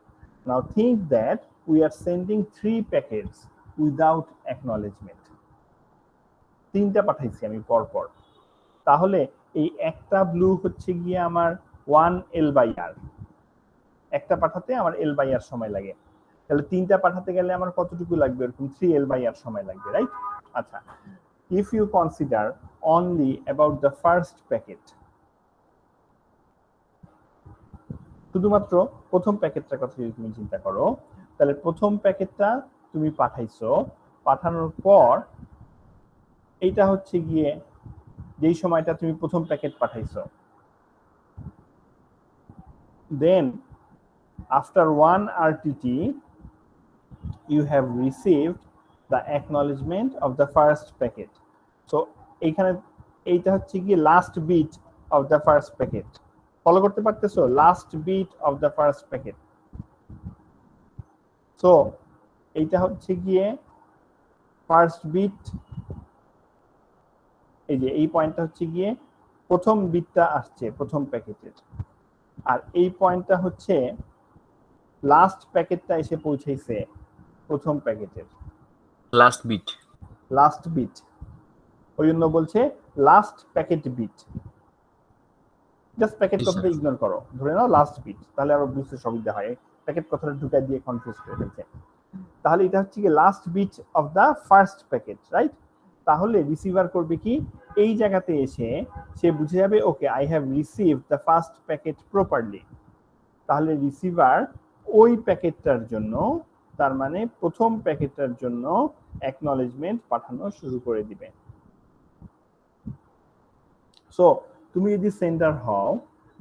Now think that we are sending 3 packets without acknowledgement. 3টা পাঠাইছি আমি পর পর, তাহলে এই একটা ব্লু হচ্ছে গিয়ে আমার 1 L/R, একটা পাঠাতে আমার L/R সময় লাগে, তাহলে 3টা পাঠাতে গেলে আমার কতটুকু লাগবে, এরকম 3 L/R সময় লাগবে, রাইট? আচ্ছা, if you consider only about the first packet, শুধুমাত্র প্রথম প্যাকেটটার কথা যদি তুমি চিন্তা করো, তাহলে প্রথম প্যাকেটটা তুমি পাঠাইছো, পাঠানোর পর এইটা হচ্ছে গিয়ে যেই সময়টা তুমি প্রথম packet পাঠাইছো, then after 1 RTT you have received the acknowledgement of the first packet. So এইখানে এইটা হচ্ছে গিয়ে last bit of the first packet. Follow করতে পারতেছো? Last bit of the first packet. So এইটা হচ্ছে গিয়ে ফার্স্ট বিট, এই যে এই পয়েন্টটা হচ্ছে গিয়ে প্রথম বিটটা আসছে প্রথম প্যাকেটের, আর এই পয়েন্টটা হচ্ছে লাস্ট প্যাকেটটা এসে পৌঁছাইছে প্রথম প্যাকেটের লাস্ট বিট। লাস্ট বিট, ওই জন্য বলছে last packet bit. Just packet কথাটা ইগনোর করো, ধরে নাও লাস্ট বিট, তাহলে আরো বুঝতে সুবিধা হয়। প্যাকেট কথাটা ঢুকাই দিয়ে কনফিউজ করে ফেলছে। তাহলে এটা হচ্ছে কি last bit of the first packet, right? তাহলে রিসিভার করবে কি এই জায়গাতে এসে সে বুঝে যাবে okay I have received the first packet properly. তাহলে রিসিভার ওই প্যাকেটটার জন্য, তার মানে প্রথম প্যাকেটটার জন্য অ্যাকনলেজমেন্ট পাঠানো শুরু করে দিবে। সো তুমি যদি সেন্ডার হও,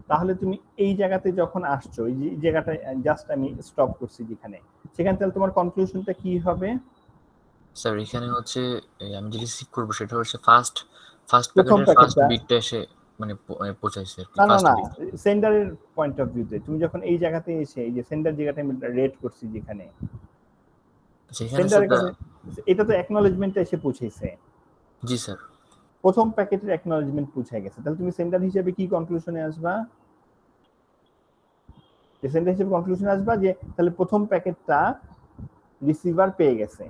তাহলে তুমি এই জায়গাতে যখন আসছো, এই জায়গাটা জাস্ট আমি স্টপ করছি যেখানে, সেখানে তাহলে তোমার কনক্লুশনটা কি হবে? স্যার এখানে হচ্ছে আমি যে রিসিভ করব সেটা হচ্ছে ফার্স্ট প্যাকেটের ফার্স্ট বিটটা এসে মানে পৌঁছাইছে। না না না, সেন্ডারের পয়েন্ট অফ ভিউতে তুমি যখন এই জায়গাতে এসে, এই যে সেন্ডার জায়গাটা আমি রেড করছি যেখানে, সেখানে সেন্ডারের স্যার কাছে এটা তো অ্যাকনলেজমেন্টে এসে পৌঁছেছে, জি স্যার। প্রথম প্যাকেটের অ্যাকনলেজমেন্ট পৌঁছে গেছে, তাহলে তুমি সেন্ডার হিসেবে কি কনক্লুশনে আসবা? সেন্ডার হিসেবে কনক্লুশনে আসবা যে তাহলে প্রথম প্যাকেটটা রিসিভার পেয়ে গেছে।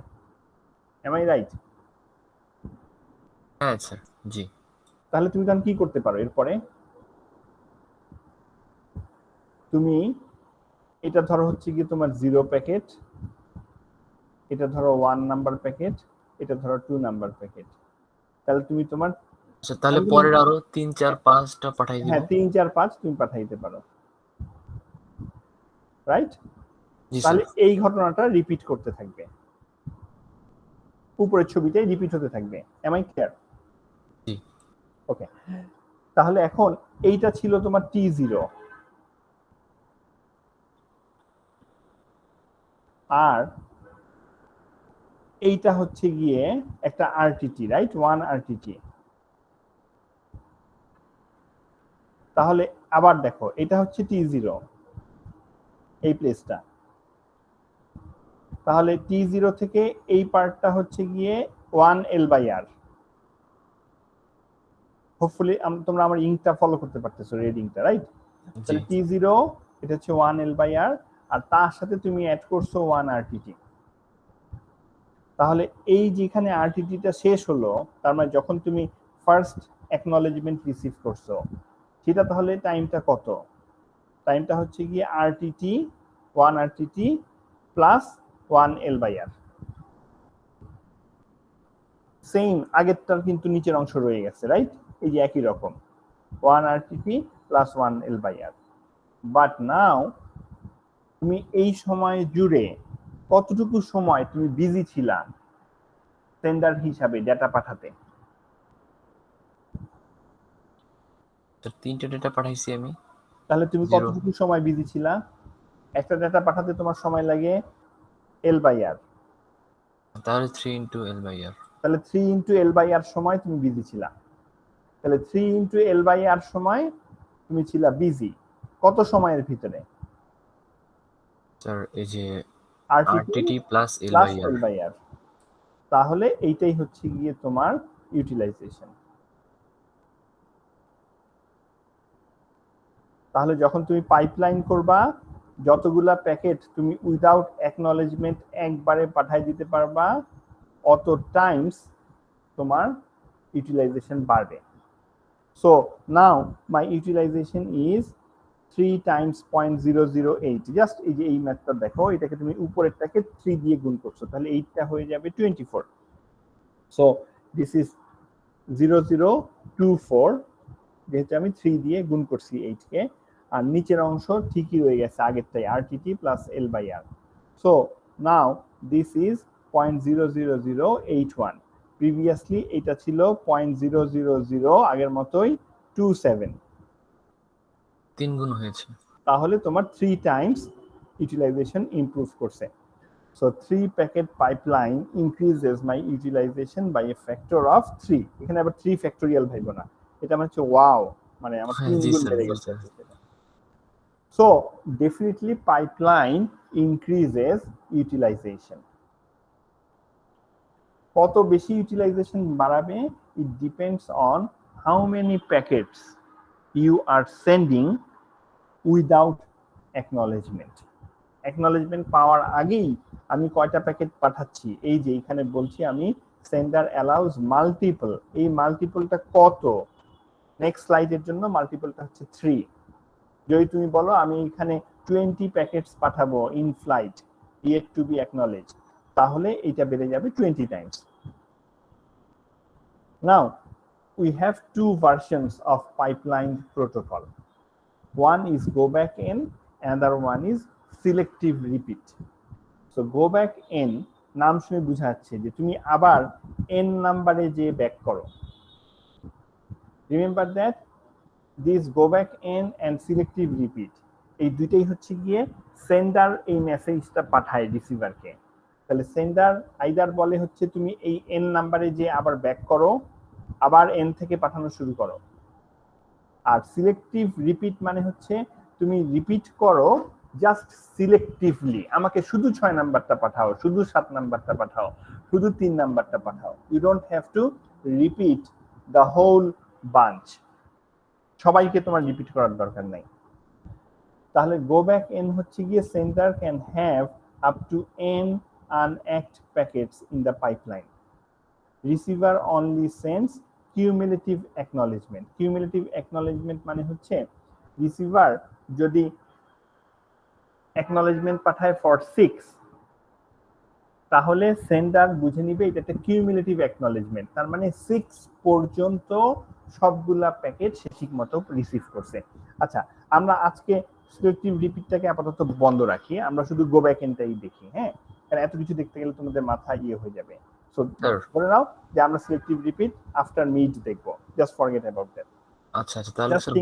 Am I right? হ্যাঁ স্যার, জি। তাহলে তুমি তখন কি করতে পারো এরপরে? তুমি এটা ধরো হচ্ছে কি তোমার 0 প্যাকেট, এটা ধরো 1 নাম্বার প্যাকেট, এটা ধরো 2 নাম্বার প্যাকেট। তাহলে তুমি তোমার আচ্ছা, তাহলে পরের আরো 3, 4, 5টা পাঠাই দিব। হ্যাঁ 3, 4, 5 তুমি পাঠাইতে পারো, রাইট? জি তাহলে স্যার। এই ঘটনাটা রিপিট করতে থাকবে, উপরের ছবিটাই রিপিট হতে থাকবে। Am I clear? জি। ওকে, তাহলে এখন এইটা ছিল তোমার T0, আর এইটা হচ্ছে গিয়ে একটা আরটিটি, রাইট? 1 আরটিটি। তাহলে আবার দেখো, এটা হচ্ছে T0, এই প্লেসটা। তাহলে T0 থেকে এই পার্টটা হচ্ছে গিয়ে 1L/R। হোপফুলি তোমরা আমার ইংটা ফলো করতে পারতেছো, রিডিংটা, রাইট? জি তাহলে T0 এটা হচ্ছে 1L/R, আর তার সাথে তুমি অ্যাড করছো 1 আরটিটি। তাহলে এই যেখানে আরটিটিটা শেষ হলো, তার মানে যখন তুমি ফার্স্ট অ্যাকনলেজমেন্ট রিসিভ করছো, সেটা তাহলে টাইমটা কত? টাইমটা হচ্ছে গিয়ে RTT 1 RTT plus 1L/R। Same আগেরটার কিন্তু নিচের অংশ রয়ে গেছে, রাইট? এই যে একই রকম 1 RTT plus 1L/R। But now তুমি এই সময় জুড়ে কতটুকু সময় তুমি বিজি ছিলা সেন্ডার হিসাবে ডেটা পাঠাতে? স্যার 3টে ডেটা পাঠাইছি আমি। তাহলে তুমি 0। কতটুকু সময় বিজি ছিলা? একটা ডেটা পাঠাতে তোমার সময় লাগে L/R, তাহলে 3 ইন্টু L/R। তাহলে 3 × L/R সময় তুমি বিজি ছিলা। তাহলে 3 × L/R সময় তুমি ছিলা বিজি কত সময়ের ভিতরে? স্যার এই যে RTT RTT plus plus L/R। L/R। তাহলে এইটাই হচ্ছে গিয়ে তোমার ইউটিলাইজেশন। তাহলে যখন তুমি পাইপলাইন করবা, যতগুলা প্যাকেট তুমি উইদাউট অ্যাকনলেজমেন্ট একবারে পাঠাই দিতে পারবা, অত টাইমস তোমার ইউটিলাইজেশন বাড়বে। So now my utilisation is 3 times 0.008। Just এই যে এই ম্যাথটা দেখো, এটাকে তুমি উপরেরটাকে 3 দিয়ে গুণ করছো, তাহলে 8টা হয়ে যাবে 24। সো দিস ইজ 0024, যেহেতু আমি 3 দিয়ে গুণ করছি 8 কে, আর নিচের অংশ ঠিকই রয়ে গেছে আগেরটাই, RTT plus L/R। So now this is 0.00081। Previously এটা ছিল 0.000, আগের মতোই 27। 3 গুণ হয়েছে। তাহলে তোমার 3 টাইমস ইউটিলাইজেশন ইমপ্রুভ করছে। So 3 packet pipeline increases my utilization by a factor of 3. এখানে আবার 3 ফ্যাক্টোরিয়াল ভাইবো না, এটা মানে হচ্ছে ওয়াও, মানে আমার হ্যাঁ 3 জি গুণ স্যার, বেড়ে জি গেছে। Sir. So definitely pipeline increases utilization. কত বেশি ইউটিলাইজেশন বাড়াবে? It depends on how many packets you are sending without acknowledgement. Acknowledgement পাওয়ার আগেই আমি কয়টা প্যাকেট পাঠাচ্ছি, এই যে এখানে বলছি আমি সেন্ডার অ্যালাউজ মাল্টিপল, এই মাল্টিপলটা কত? নেক্সট স্লাইডের জন্য মাল্টিপলটা হচ্ছে 3। যদি তুমি বলো আমি এখানে 20 প্যাকেটস পাঠাবো in flight yet to be acknowledged, তাহলে এটা বেড়ে যাবে 20 Times. Now we have two versions of pipeline protocol. One is go back n, another one is selective repeat. So go back n নাম শুনে বুঝাচ্ছে যে তুমি আবার n নাম্বারে যে ব্যাক করো। Remember that this go back n and selective repeat, এই দুইটাই হচ্ছে গিয়ে সেন্ডার এই মেসেজটা পাঠায় রিসিভারকে। তাহলে সেন্ডার আইদার বলে হচ্ছে তুমি এই n নাম্বারে যে আবার ব্যাক করো, আবার n থেকে পাঠানো শুরু করো। আর সিলেক্টিভ রিপিট মানে হচ্ছে তুমি রিপিট করো জাস্ট সিলেক্টিভলি আমাকে শুধু 6 নাম্বারটা পাঠাও, শুধু 7 নাম্বারটা পাঠাও, শুধু 3 নাম্বারটা পাঠাও। You don't have to repeat the whole bunch, সবাইকে তোমার রিপিট করার দরকার নাই। তাহলে গো ব্যাক এন হচ্ছে গিয়ে sender can have up to n unacted packets in the pipeline. Receiver only sends cumulative acknowledgement. Cumulative acknowledgement মানে হচ্ছে রিসিভার যদি acknowledgement পাঠায় for 6, তাহলে সেন্ডার বুঝে নিবে এটা একটা কিউমুলেটিভ অ্যাকনলেজমেন্ট, তার মানে 6 পর্যন্ত সবগুলা প্যাকেট সে ঠিকমতো রিসিভ করছে। আচ্ছা, আমরা আজকে সিলেক্টিভ রিপিটটাকে আপাতত বন্ধ রাখি, আমরা শুধু গো ব্যাক এনটাই দেখি। হ্যাঁ, কারণ এত কিছু দেখতে গেলে তোমাদের মাথা হয়ে যাবে। সো বলে নাও যে আমরা সিলেক্টিভ রিপিট আফটার মিড দেখবো, জাস্ট ফরগেট অ্যাবাউট দ্যাট। আচ্ছা আচ্ছা, তাহলে স্যার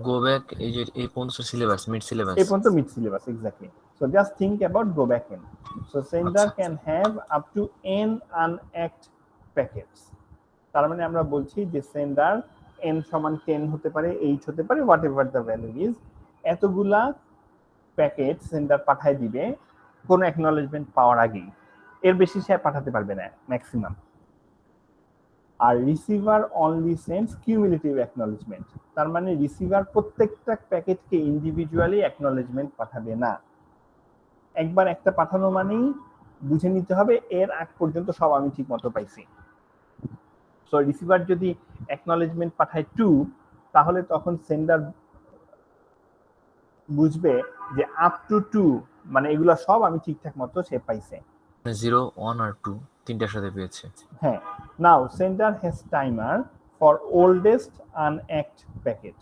গো ব্যাক এই যে এই পর্যন্ত সিলেবাস, মিড সিলেবাস, এই পর্যন্ত mid syllabus, exactly. So just think about go back in. So sender can have up to n unacted packets, তার মানে আমরা বলছি যে সেন্ডার n সমান 10 হতে পারে, 8 হতে পারে, what ever the value is, এতগুলা প্যাকেট সেন্ডার পাঠায় দিবে কোন অ্যাকনলেজমেন্ট পাওয়ার আগেই, এর বেশি সে পাঠাতে পারবে না ম্যাক্সিমাম। আর receiver only sends cumulative acknowledgement, তার মানে রিসিভার প্রত্যেকটা প্যাকেটকে ইন্ডিভিজুয়ালি অ্যাকনলেজমেন্ট পাঠাবে না, একবার একটা পাঠানো মানেই বুঝে নিতে হবে এর আগ পর্যন্ত সব আমি ঠিক মতো পাইছি। সো রিসিভার যদি অ্যাকনলেজমেন্ট পাঠায় 2, তাহলে তখন সেন্ডার বুঝবে যে আপ টু 2 মানে এগুলা সব আমি ঠিকঠাক মতো সে পাইছে, 0 1 আর 2 তিনটার সাথে পেয়েছে। হ্যাঁ, now sender has timer for oldest unacked packet.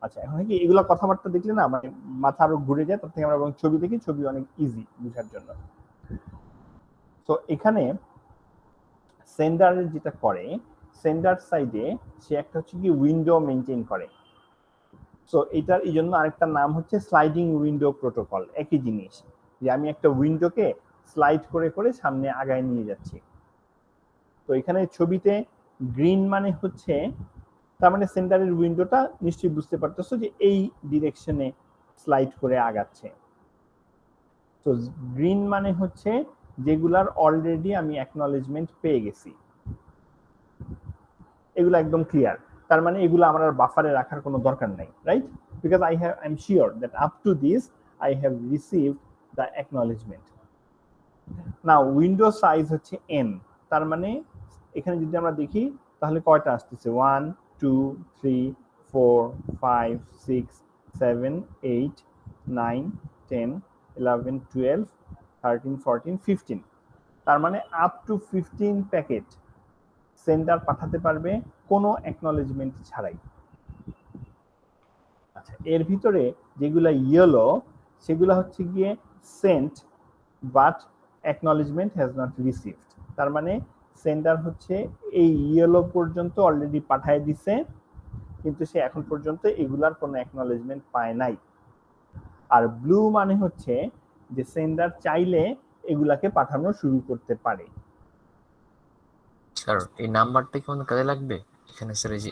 আচ্ছা, এখন কি এগুলো কথাবার্তা দেখলে না মানে মাথা আরো ঘুরে যায়, তার থেকে আমরা বরং ছবি দেখি, ছবি অনেক ইজি বোঝার জন্য। তো এখানে সেন্ডার যেটা করে, সেন্ডার সাইডে সে একটা হচ্ছে কি উইন্ডো মেইনটেইন করে। সো এটার এই জন্য আরেকটা নাম হচ্ছে স্লাইডিং উইন্ডো প্রোটোকল, একই জিনিস, যে আমি একটা উইন্ডোকে স্লাইড করে করে সামনে আগায় নিয়ে যাচ্ছি। তো এখানে ছবিতে গ্রিন মানে হচ্ছে, তার মানে সেন্টারের উইন্ডোটা নিশ্চয়ই বুঝতে পারতেছো যে এই ডিরেকশনে স্লাইড করে আগাচ্ছে। তো গ্রিন মানে হচ্ছে যেগুলার অলরেডি আমি অ্যাকনলেজমেন্ট পেয়ে গেছি, এগুলো একদম ক্লিয়ার, তার মানে এগুলো আমার আর বাফারে রাখার কোনো দরকার নাই, right? Because I am sure that up to this I have received the acknowledgement. Now window size হচ্ছে n, তার মানে এখানে যদি আমরা দেখি তাহলে কয়টা আসতেছে, 1 2 3 4 5 6 7 8 9 10 11 12 13 14 15, তার মানে আপ টু 15 প্যাকেট সেন্ডার পাঠাতে পারবে কোনো অ্যাকনলেজমেন্ট ছাড়াই। আচ্ছা, এর ভিতরে যেগুলা ইয়েলো সেগুলা হচ্ছে গিয়ে sent but acknowledgement has not received, তার মানে সেন্ডার হচ্ছে এই ইয়েলো পর্যন্ত অলরেডি পাঠায় দিছে, কিন্তু সে এখন পর্যন্ত এগুলার কোনো অ্যাকনলেজমেন্ট পায় নাই। আর ব্লু মানে হচ্ছে যে সেন্ডার চাইলে এগুলাকে পাঠানো শুরু করতে পারে। স্যার এই নাম্বারটা কি কোনো কাজে লাগবে এখানে? স্যার এই যে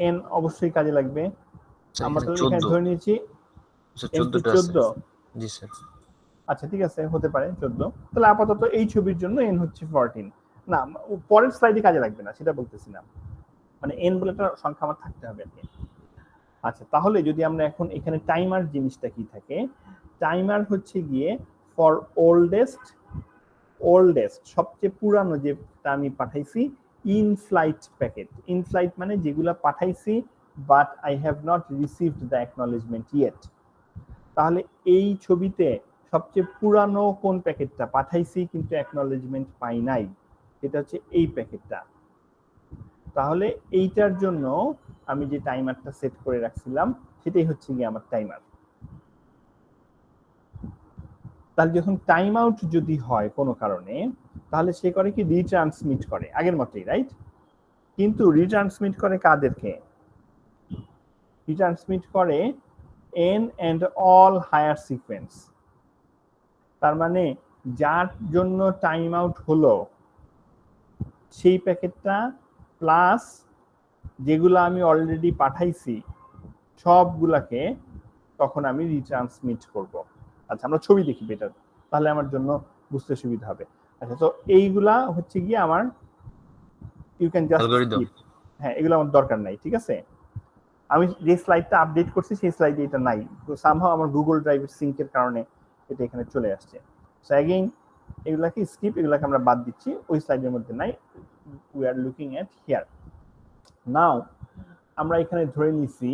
এন অবশ্যই কাজে লাগবে। আমরা তো এখানে ধরে নিয়েছি 14। জি স্যার। আচ্ছা ঠিক আছে, হতে পারে 14, তাহলে আপাতত এই ছবির জন্য এন হচ্ছে 14। না, পরের স্লাইডে কাজে লাগবে না সেটা বলতেছি না, মানে এন বলে একটা সংখ্যা আমার থাকতে হবে আর কি। আচ্ছা, তাহলে যদি আমরা এখন এখানে টাইমার জিনিসটা কি থাকে, টাইমার হচ্ছে গিয়ে ফর ওল্ডেস্ট সবচেয়ে পুরানো যেটা আমি পাঠাইছি in flight packet. In flight মানে যেগুলা পাঠাইছি but I have not received the acknowledgement yet. তাহলে এই ছবিতে সবচেয়ে পুরানো কোন প্যাকেটটা পাঠাইছি কিন্তু অ্যাকনলেজমেন্ট পাই নাই, এটা হচ্ছে এই প্যাকেটটা। তাহলে এইটার জন্য আমি যে টাইমারটা সেট করে রাখছিলাম সেটাই হচ্ছে গিয়ে আমার টাইমার। তাহলে যখন টাইম আউট যদি হয় কোনো কারণে, তাহলে সে করে কি রিট্রান্সমিট করে আগের মতোই, রাইট? কিন্তু রিট্রান্সমিট করে কাদেরকে? রিট্রান্সমিট করে n and all higher sequence, তার মানে যার জন্য টাইম আউট হলো সেই প্যাকেটটা প্লাস যেগুলো আমি অলরেডি পাঠাইছি সবগুলাকে তখন আমি রিট্রান্সমিট করব। আচ্ছা আমরা ছবি দেখি বেটার, তাহলে আমার জন্য বুঝতে সুবিধা হবে। আচ্ছা তো এইগুলা হচ্ছে গিয়ে আমার you can just algorithm. Skip. হ্যাঁ এগুলো আমার দরকার নাই, ঠিক আছে। আমি যে স্লাইডটা আপডেট করছি সেই স্লাইডে এটা নাই, তো সামহাও আমার গুগল ড্রাইভের সিঙ্কের কারণে এটা এখানে চলে আসছে। সো অ্যাগেইন এগুলাকে স্কিপ, এগুলাকে আমরা বাদ দিচ্ছি, ওই স্লাইডের মধ্যে নাই। We are looking at here now. আমরা এখানে ধরে নিছি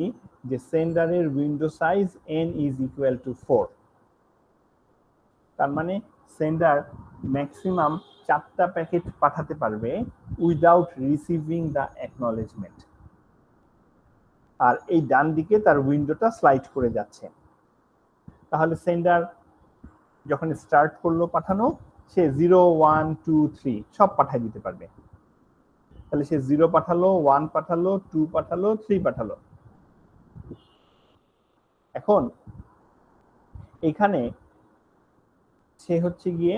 যে সেন্ডারের window size n is equal to 4। তার মানে সেন্ডার ম্যাক্সিমাম 4টা প্যাকেট পাঠাতে পারবে উইদাউট রিসিভিং দ্য অ্যাকনলেজমেন্ট। আর এই ডান দিকে তার উইন্ডোটা স্লাইড করে যাচ্ছে। তাহলে সেন্ডার যখন স্টার্ট করলো পাঠানো, সে 0 1 2 3 সব পাঠিয়ে দিতে পারবে। তাহলে সে 0 পাঠালো, 1 পাঠালো, 2 পাঠালো, 3 পাঠালো। এখন এখানে সে হচ্ছে গিয়ে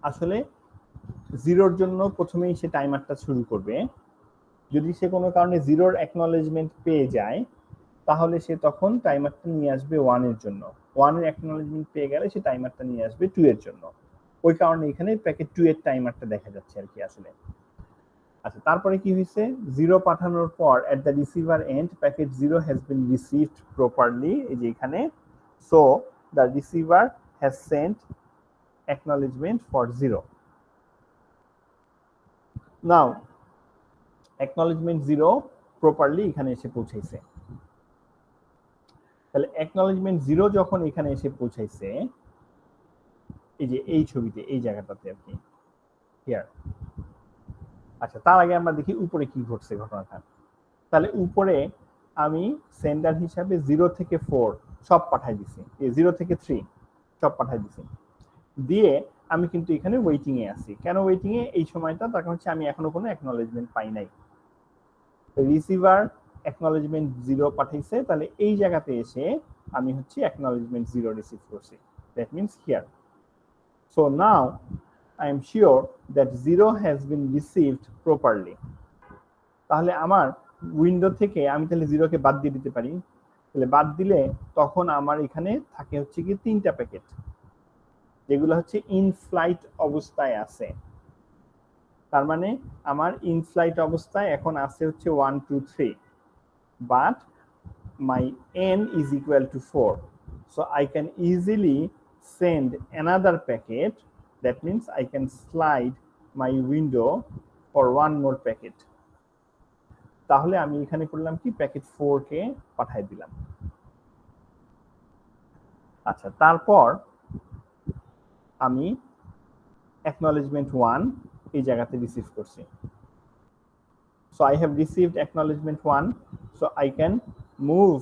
আসলে 0-র জন্য প্রথমেই সে টাইমারটা শুরু করবে। যদি সে কোনো কারণে 0-র অ্যাকনলেজমেন্ট পেয়ে যায়, তাহলে সে তখন টাইমারটা নিয়ে আসবে 1-এর জন্য। 1-এর অ্যাকনলেজমেন্ট পেয়ে গেলে সে টাইমারটা নিয়ে আসবে 2-এর জন্য। ওই কারণে এখানে প্যাকেট 2-এর টাইমারটা দেখা যাচ্ছে আর কি আসলে। আচ্ছা তারপরে কি হয়েছে, 0 পাঠানোর পর at the receiver end packet 0 has been received properly, এই যে এখানে। So the receiver has sent acknowledgement for 0. Now acknowledgement 0 properly এখানে এসে পৌঁছাইছে। তাহলে acknowledgement 0 যখন এখানে এসে পৌঁছাইছে, এই যে এই ছবিতে এই জায়গাটাতে আপনি হিয়ার। আচ্ছা তার আগে আমরা দেখি উপরে কি ঘটছে ঘটনাটা। তাহলে উপরে আমি সেন্ডার হিসাবে 0 থেকে 4 সব পাঠাই দিছি, 0 থেকে 3 সব পাঠাই দিছি। দিয়ে আমি কিন্তু এখানে ওয়েটিং এ আছি। কেন ওয়েটিং এ এই সময়টা? তার কারণ হচ্ছে আমি এখনো কোনো অ্যাকনলেজমেন্ট পাই নাই। রিসিভার অ্যাকনলেজমেন্ট 0 পাঠাইছে, তাহলে এই জায়গাতে এসে আমি হচ্ছে অ্যাকনলেজমেন্ট 0 রিসিভ করছি। That means here. So now I am sure that 0 has been received properly. তাহলে আমার উইন্ডো থেকে আমি তাহলে 0-কে বাদ দিয়ে দিতে পারি। তাহলে বাদ দিলে তখন আমার এখানে থাকে হচ্ছে কি 3টা প্যাকেট, যেগুলো হচ্ছে ইন ফ্লাইট অবস্থায় আছে। তার মানে আমার ইন ফ্লাইট অবস্থায় এখন আছে হচ্ছে 1 2 3, but my n is equal to 4, so I can easily send another packet. That means I can slide my window for one more packet. তাহলে আমি এখানে করলাম কি, প্যাকেট 4 কে পাঠিয়ে দিলাম। আচ্ছা তারপর আমি acknowledgement 1 এই জায়গাতে রিসিভ করছি। So I have received acknowledgement 1, so I can move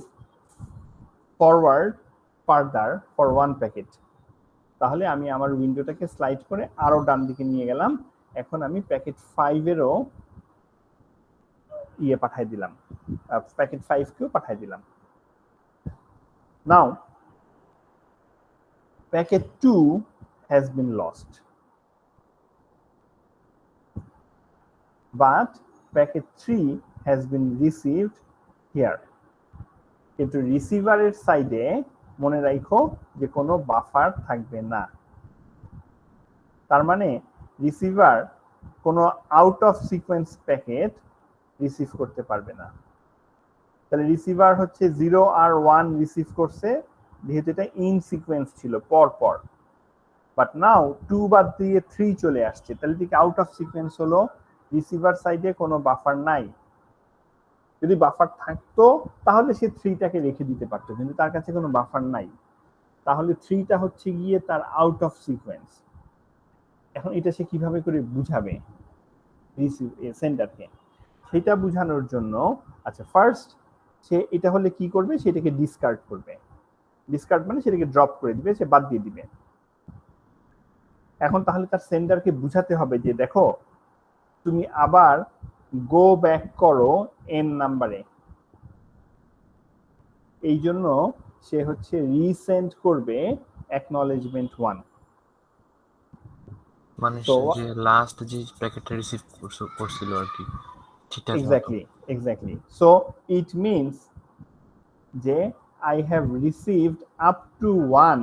forward further for one packet. তাহলে আমি আমার উইন্ডোটাকে স্লাইড করে আরো ডান দিকে নিয়ে গেলাম। এখন আমি প্যাকেট 5 এরও ইয়ে পাঠিয়ে দিলাম, প্যাকেট 5 কেও পাঠিয়ে দিলাম। Now packet 2 has been lost, but packet 3 has been received here. কিন্তু রিসিভারের সাইডে মনে রাখো যে কোনো বাফার থাকবে না। তার মানে রিসিভার কোনো out of sequence packet receive করতে পারবে না। তাহলে রিসিভার হচ্ছে 0 আর 1 রিসিভ করছে, যেহেতু এটা ইন সিকোয়েন্স ছিল পর পর। বাট নাও 2 বাদ দিয়ে 3 চলে আসছে, তাহলে ঠিক আউট অফ সিকোয়েন্স হলো, রিসিভার সাইডে কোনো বাফার নাই। যদি বাফার থাকতো তাহলে সে 3টাকে রেখে দিতে পারতো, কিন্তু তার কাছে কোনো বাফার নাই। তাহলে 3টা হচ্ছে গিয়ে তার আউট অফ সিকোয়েন্স। এখন এটা সে কিভাবে করে বুঝাবে সেন্ডারকে? সেটা বোঝানোর জন্য আচ্ছা ফার্স্ট সে এটা হলে কি করবে, সেটাকে ডিসকার্ড করবে। ডিসকার্ড মানে সেটাকে ড্রপ করে দিবে, সে বাদ দিয়ে দিবে। এখন তাহলে তার সেন্ডারকে বুঝাতে হবে যে দেখো তুমি আবার গো ব্যাক করো n নাম্বারে। এই জন্য সে হচ্ছে রিসেন্ড করবে অ্যাকনলেজমেন্ট 1। মানে যে লাস্ট যে প্যাকেটটা রিসিভ করছিল আর কি, ঠিকঠাক মতো। এক্স্যাক্টলি। সো ইট মিন্স যে I have received up to 1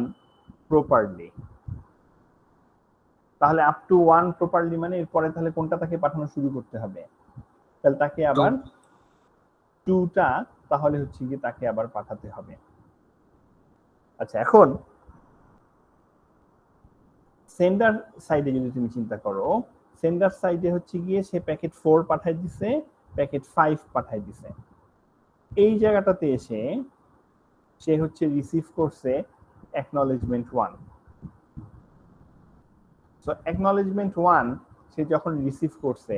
properly. তাহলে আপ টু 1 প্রপারলি মানে এরপরে তাহলে কোনটা তাকে পাঠানো শুরু করতে হবে? তাহলে তাকে আবার 2টা তাহলে হচ্ছে কি তাকে আবার পাঠাতে হবে। আচ্ছা, এখন সেন্ডার সাইডে যদি তুমি চিন্তা করো, সেন্ডার সাইডে হচ্ছে গিয়ে সে প্যাকেট 4 পাঠাই দিছে, প্যাকেট 5 পাঠাই দিছে। এই জায়গাটাতে এসে সে হচ্ছে রিসিভ করছে অ্যাকনলেজমেন্ট 1। সো অ্যাকনলেজমেন্ট 1 সে যখন রিসিভ করছে,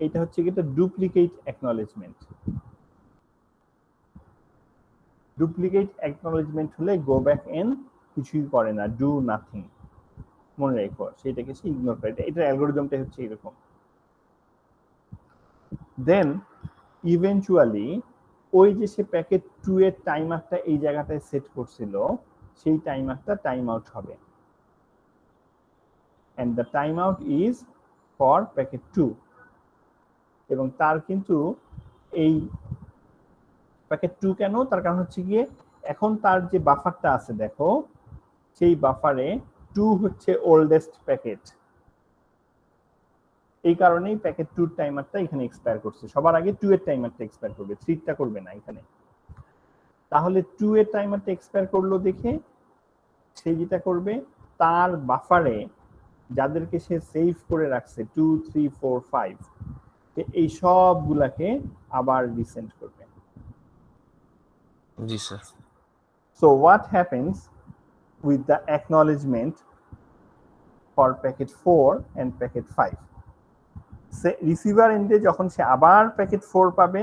এটা হচ্ছে কি একটা ডুপ্লিকেট অ্যাকনলেজমেন্ট। ডুপ্লিকেট অ্যাকনলেজমেন্ট হলে গো ব্যাক এন কিছুই করে না, ডু নাথিং। মনে রেখো, সেটাকে সে ইগনোর করে। এটার অ্যালগরিদমটা হচ্ছে এরকম। দেন ইভেন্চুয়ালি ওই যে সে প্যাকেট 2 এর টাইমারটা এই জায়গাটায় সেট করছিল, সেই টাইমারটা টাইম আউট হবে, and the timeout is for packet 2। এবং তার কিন্তু এই প্যাকেট 2 কেন? তার কারণ হচ্ছে গিয়ে এখন তার যে বাফারটা আছে দেখো, সেই বাফারে 2 হচ্ছে ওল্ডেস্ট প্যাকেট। এই কারণেই প্যাকেট 2 এর টাইমারটা এখানে এক্সপায়ার করছে। সবার আগে 2 এর টাইমারটা এক্সপায়ার করবে, 3 টা করবে না এখানে। তাহলে 2 এর টাইমারটা এক্সপায়ার করলো দেখে সে যেটা করবে, তার বাফারে যাদেরকে সে সেভ করে রাখছে 2, 3, 4, 5, এই সবগুলাকে আবার রিসেন্ড করবে। জি sir. So what happens with the acknowledgement for packet 4 and packet 5? Say receiver এন্ডে যখন সে আবার প্যাকেট 4 পাবে,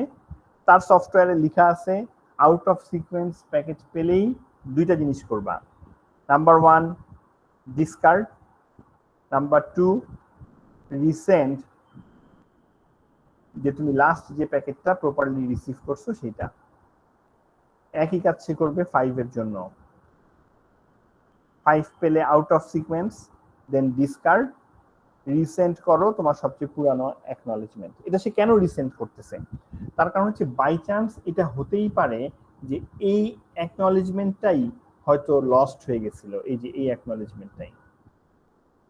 তার সফটওয়্যারে লেখা আছে আউট অফ সিকোয়েন্স প্যাকেট পেলেই দুইটা জিনিস করবা। নাম্বার 1 ডিসকার্ড, নাম্বার 2 রিসেন্ড, যে তুমি লাস্ট যে প্যাকেটটা প্রপারলি রিসিভ করছো সেটা। একই কাজ সে করবে 5 এর জন্য। 5 পেলে out of sequence, then discard, resend করো তোমার সবচেয়ে পুরানো অ্যাকনলেজমেন্ট। এটা সে কেন রিসেন্ড করতেছে? তার কারণ হচ্ছে বাই চান্স এটা হতেই পারে যে এই অ্যাকনলেজমেন্টটাই হয়তো লস্ট হয়ে গেছিল, এই যে এই অ্যাকনলেজমেন্টটাই।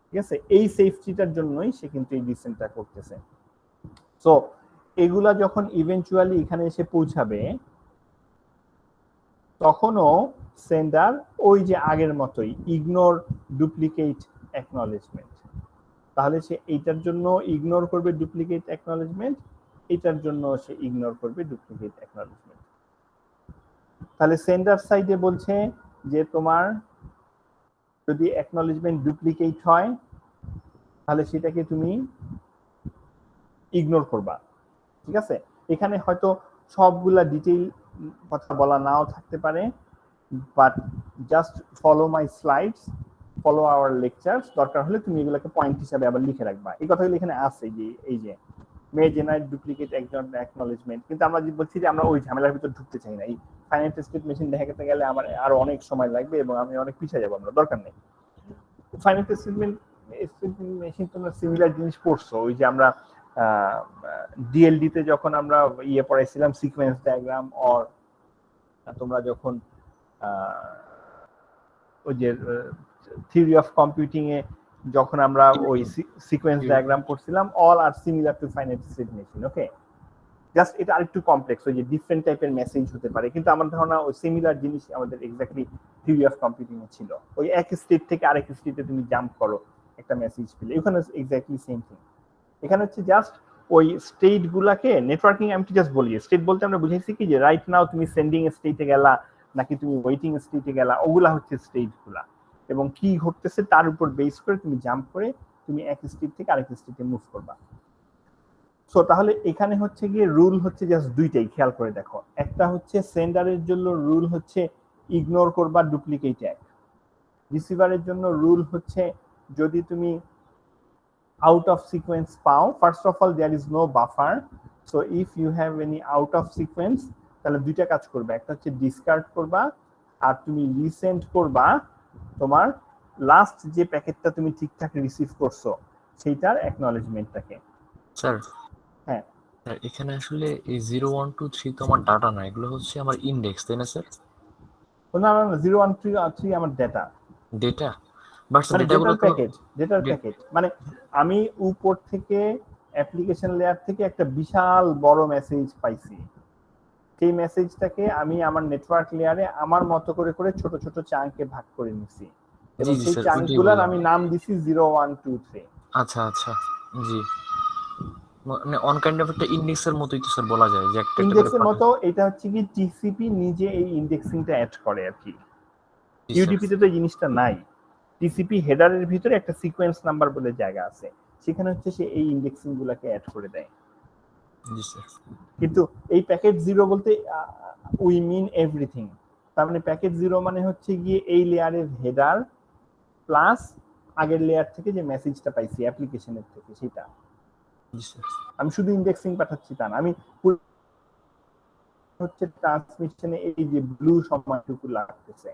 ঠিক আছে, এই সেফটিটার জন্যই সে কিন্তু এই রিসেন্টটা করতেছে। সো এগুলা যখন ইভেন্চুয়ালি এখানে এসে পৌঁছাবে, তখনও সেন্ডার ওই যে আগের মতোই ইগনোর ডুপ্লিকেট অ্যাকনলেজমেন্ট। তাহলে সে এইটার জন্য ইগনোর করবে ডুপ্লিকেট অ্যাকনলেজমেন্ট, এটার জন্য সে ইগনোর করবে ডুপ্লিকেট অ্যাকনলেজমেন্ট। তাহলে সেন্ডার সাইডে বলছে যে তোমার যদি অ্যাকনলেজমেন্ট ডুপ্লিকেট হয় তাহলে সেটাকে তুমি ইগনোর করবা। ঠিক আছে, এখানে হয়তো সবগুলা ডিটেইল কথা বলা নাও থাকতে পারে, but just follow my slides, follow our lectures. দরকার হলে তুমি এগুলোকে পয়েন্ট হিসাবে আবার লিখে রাখবা। এই কথাগুলো এখানে আছে যে এই যে মে জেনারেট ডুপ্লিকেট অ্যাকনলেজমেন্ট, কিন্তু আমরা যে বলছি যে আমরা ওই ঝামেলার ভিতর ঢুকতে চাই না। এই ফাইনাইট স্টেট মেশিন দেখাতে গেলে আমার আরো অনেক সময় লাগবে এবং আমি অনেক পিছিয়ে যাবো, আমরা দরকার নেই। ফাইনাইট স্টেটমেন্ট মেশিন তোমরা সিমিলার জিনিস পড়ছো, ওই যে আমরা ডিএলডি তে যখন আমরা ইয়ে পড়াইছিলাম সিকোয়েন্স ডায়াগ্রাম, অর তোমরা যখন ওই যে থিওরি অফ কম্পিউটিং এ যখন আমরা ওই সিকোয়েন্স ডায়াগ্রাম পড়ছিলাম, all are similar to finite state machine. Okay, just এটা আরেকটু কমপ্লেক্স, ওই যে ডিফারেন্ট টাইপের মেসেজ হতে পারে, কিন্তু আমার ধারণা ওই সিমিলার জিনিস আমাদের এক্স্যাক্টলি থিওরি অফ কম্পিউটিং এ ছিল। ওই এক স্টেট থেকে আরেক স্টেটে তুমি জাম্প করো একটা মেসেজ পেলে, ওখানে এক্স্যাক্টলি সেম থিং। এখানে হচ্ছে জাস্ট ওই স্টেট গুলাকে নেটওয়ার্কিং, আমি জাস্ট বলি স্টেট বলতে আমরা বুঝাইছি কি যে রাইট নাও তুমি সেন্ডিং স্টেটে গেলা নাকি তুমি ওয়েটিং স্টেটে গেলা, ওগুলা হচ্ছে স্টেট গুলা, এবং কি ঘটতেছে তার উপর বেস করে তুমি জাম্প করে তুমি এক স্টেট থেকে আরেক স্টেটে মুভ করবা। সো তাহলে এখানে হচ্ছে গিয়ে রুল হচ্ছে জাস্ট দুইটাই, খেয়াল করে দেখো। একটা হচ্ছে সেন্ডারের জন্য রুল হচ্ছে ইগনোর করবা ডুপ্লিকেট অ্যাক। রিসিভারের জন্য রুল হচ্ছে যদি তুমি out of sequence পাও, first of all there is no buffer, so if you have any out of sequence তাহলে দুইটা কাজ করবে, একটা হচ্ছে ডিসকার্ড করবা আর তুমি রিসেন্ড করবা তোমার লাস্ট যে প্যাকেটটা তুমি ঠিকঠাক রিসিভ করছো সেইটার অ্যাকনলেজমেন্টটাকে। স্যার হ্যাঁ স্যার, এখানে আসলে এই 0, 1, 2, 3 তো আমার ডাটা না, এগুলো হচ্ছে আমার ইন্ডেক্স, তাই না স্যার? না না, 0, 1, 2 আর 3 আমার ডেটা। ডেটা বাট মানে ডেটাগুলো তো ডেটার প্যাকেট মানে আমি উপর থেকে অ্যাপ্লিকেশন লেয়ার থেকে একটা বিশাল বড় মেসেজ পাইছি, সেই মেসেজটাকে আমি আমার নেটওয়ার্ক লেয়ারে আমার মতো করে করে ছোট ছোট চাঙ্কে ভাগ করে নিছি জি এবং জি সেই স্যার, ওইটাই চাঙ্কগুলোর বললাম। আমি নাম দিছি 0123। আচ্ছা আচ্ছা, জি, মানে অন কাইন্ড অফ একটা ইন্ডেক্সের মতোই তো স্যার বলা যায় যে একটা একটা করে ইন্ডেক্সের পার্ট। মতো এটা হচ্ছে কি টিসিপি নিজে এই ইন্ডেক্সিংটা অ্যাড করে আর কি। জি স্যার, ইউডিপিতে তো এই জিনিসটা নাই। টিসিপি হেডারের ভিতরে একটা সিকোয়েন্স নাম্বার বলে জায়গা আছে, সেখানে হচ্ছে সে এই ইন্ডেক্সিং গুলাকে অ্যাড করে দেয়। জি স্যার, কিন্তু এই প্যাকেট জিরো বলতে উই মিন এভরিথিং। তার মানে প্যাকেট জিরো মানে হচ্ছে গিয়ে এই লেয়ারের হেডার প্লাস আগের লেয়ার থেকে যে মেসেজটা পাইছি অ্যাপ্লিকেশনের থেকে সেটা। জি স্যার, আমি শুধু ইন্ডেক্সিং পাঠাচ্ছি তা না, আমি হচ্ছে ট্রান্সমিশনে এই যে ব্লু সময়টুকু লাগতেছে।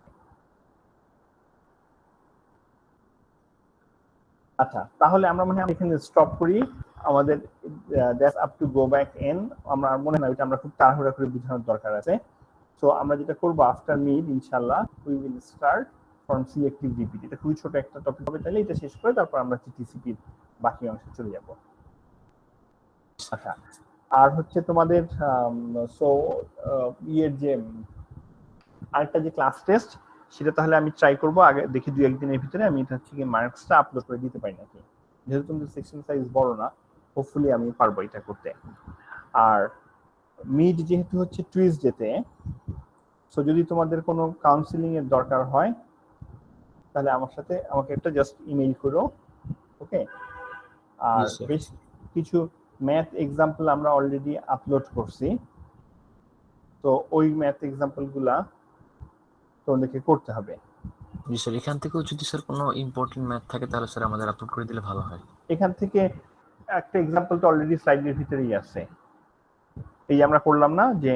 আচ্ছা, তাহলে আমরা মনে হয় এখানে স্টপ করি। আমাদের that's up to go back N, আমরা মনে হয় এটা আমরা খুব তাড়াহুড়া করে বোঝানোর দরকার আছে। সো আমরা যেটা করব আফটার মিড ইনশাআল্লাহ we will start from selective DPT. এটা খুবই ছোট একটা টপিক হবে, তাহলে এটা শেষ করে তারপর আমরা টিটিসিপির বাকি অংশে চলে যাব। আচ্ছা, আর হচ্ছে তোমাদের সো ইয়ের যে আরেকটা যে ক্লাস টেস্ট, সেটা তাহলে আমি ট্রাই করব আগে, দেখি 2-1 দিনের ভিতরে আমি এটা হচ্ছে কি মার্কসটা আপলোড করে দিতে পারি নাকি। যেহেতু তোমাদের সেকশন সাইজ বড় না, হোপফুলি আমি পারবো এটা করতে। আর মিড যেহেতু হচ্ছে টুইসডেতে, সো যদি তোমাদের কোনো কাউন্সিলিং এর দরকার হয় তাহলে আমাকে একটা জাস্ট ইমেইল করো, ওকে। আর জি স্যার, বেশ কিছু ম্যাথ এক্সাম্পল আমরা অলরেডি আপলোড করছি, তো ওই ম্যাথ এক্সাম্পল গুলা তোমাদেরকে করতে হবে। জি স্যার। এখান থেকেও যদি স্যার কোনো ইম্পর্টেন্ট ম্যাথ থাকে তাহলে স্যার আমাদের আপলোড করে দিলে ভালো হয়। এখান থেকে একটা এক্সাম্পল তো অলরেডি স্লাইডের ভিতরেই আছে, এই যে আমরা করলাম না যে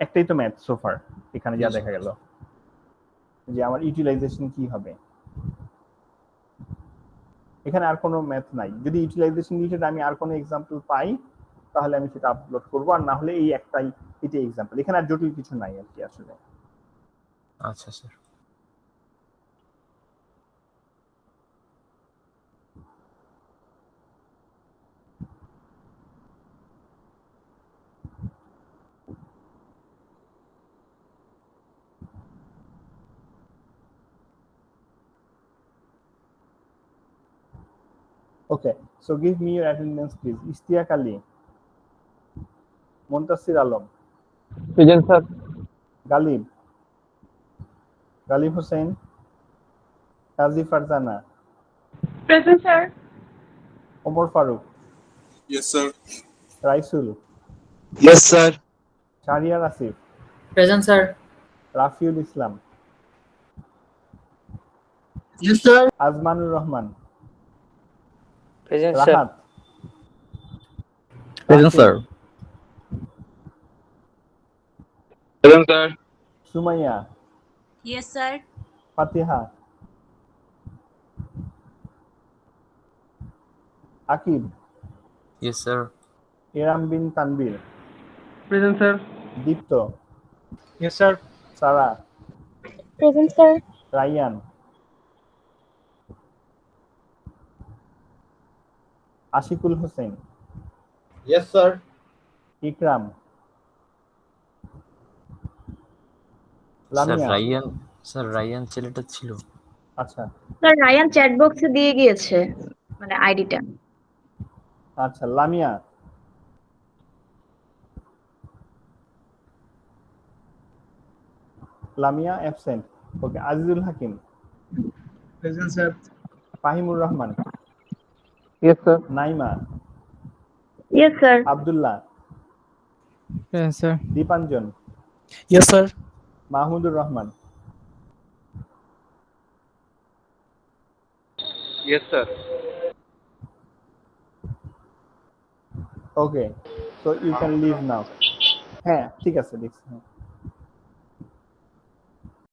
একটাই তো ম্যাথ সোফার, এখানে যা দেখা গেল যে আমার ইউটিলাইজেশন কি হবে, এখানে আর কোনো ম্যাথ নাই। যদি ইউটিলাইজেশন রিলেটেড আমি আর কোনো এক্সাম্পল পাই তাহলে আমি সেটা আপলোড করবো, আর না হলে এই একটাই, এটাই এক্সাম্পল, এখানে আর জটিল কিছু নাই আর কি আসলে। আচ্ছা sir, okay, so give me your attendance please. Ishtiaq Ali, Muntasir Alam, present sir. Galib, Galib Hossain, Kazi Farzana, Present, sir. Omar Faruk, Yes, sir. Raisul, Yes, sir. Shahriar Asif, Present, sir. Rafiul Islam, Yes, sir. Azmanur Rahman, present sir. Rahat, present sir. Present, sir. Sumaiya, Yes, sir. Fatiha, Akib, yes sir, Iram Bin Tanvir, present sir. Dipto, yes sir. Sara, Present, sir. Rayan, Ashikul Hossain, Yes, sir. Ikram, sir Lamia, Rayan, sir Rayan ছেলেটা ছিল। আচ্ছা স্যার রায়ান চ্যাট বক্সে দিয়ে গিয়েছে মানে আইডিটা। আচ্ছা, Lamia, Lamia absent, okay. Azizul Hakim, present sir. Fahimur Rahman, yes sir. Naima, yes sir. Abdullah, present sir. Dipanjan, yes sir. Mahmudur Rahman, yes sir. Okay, so you can leave now. হ্যাঁ ঠিক আছে, দেখছি।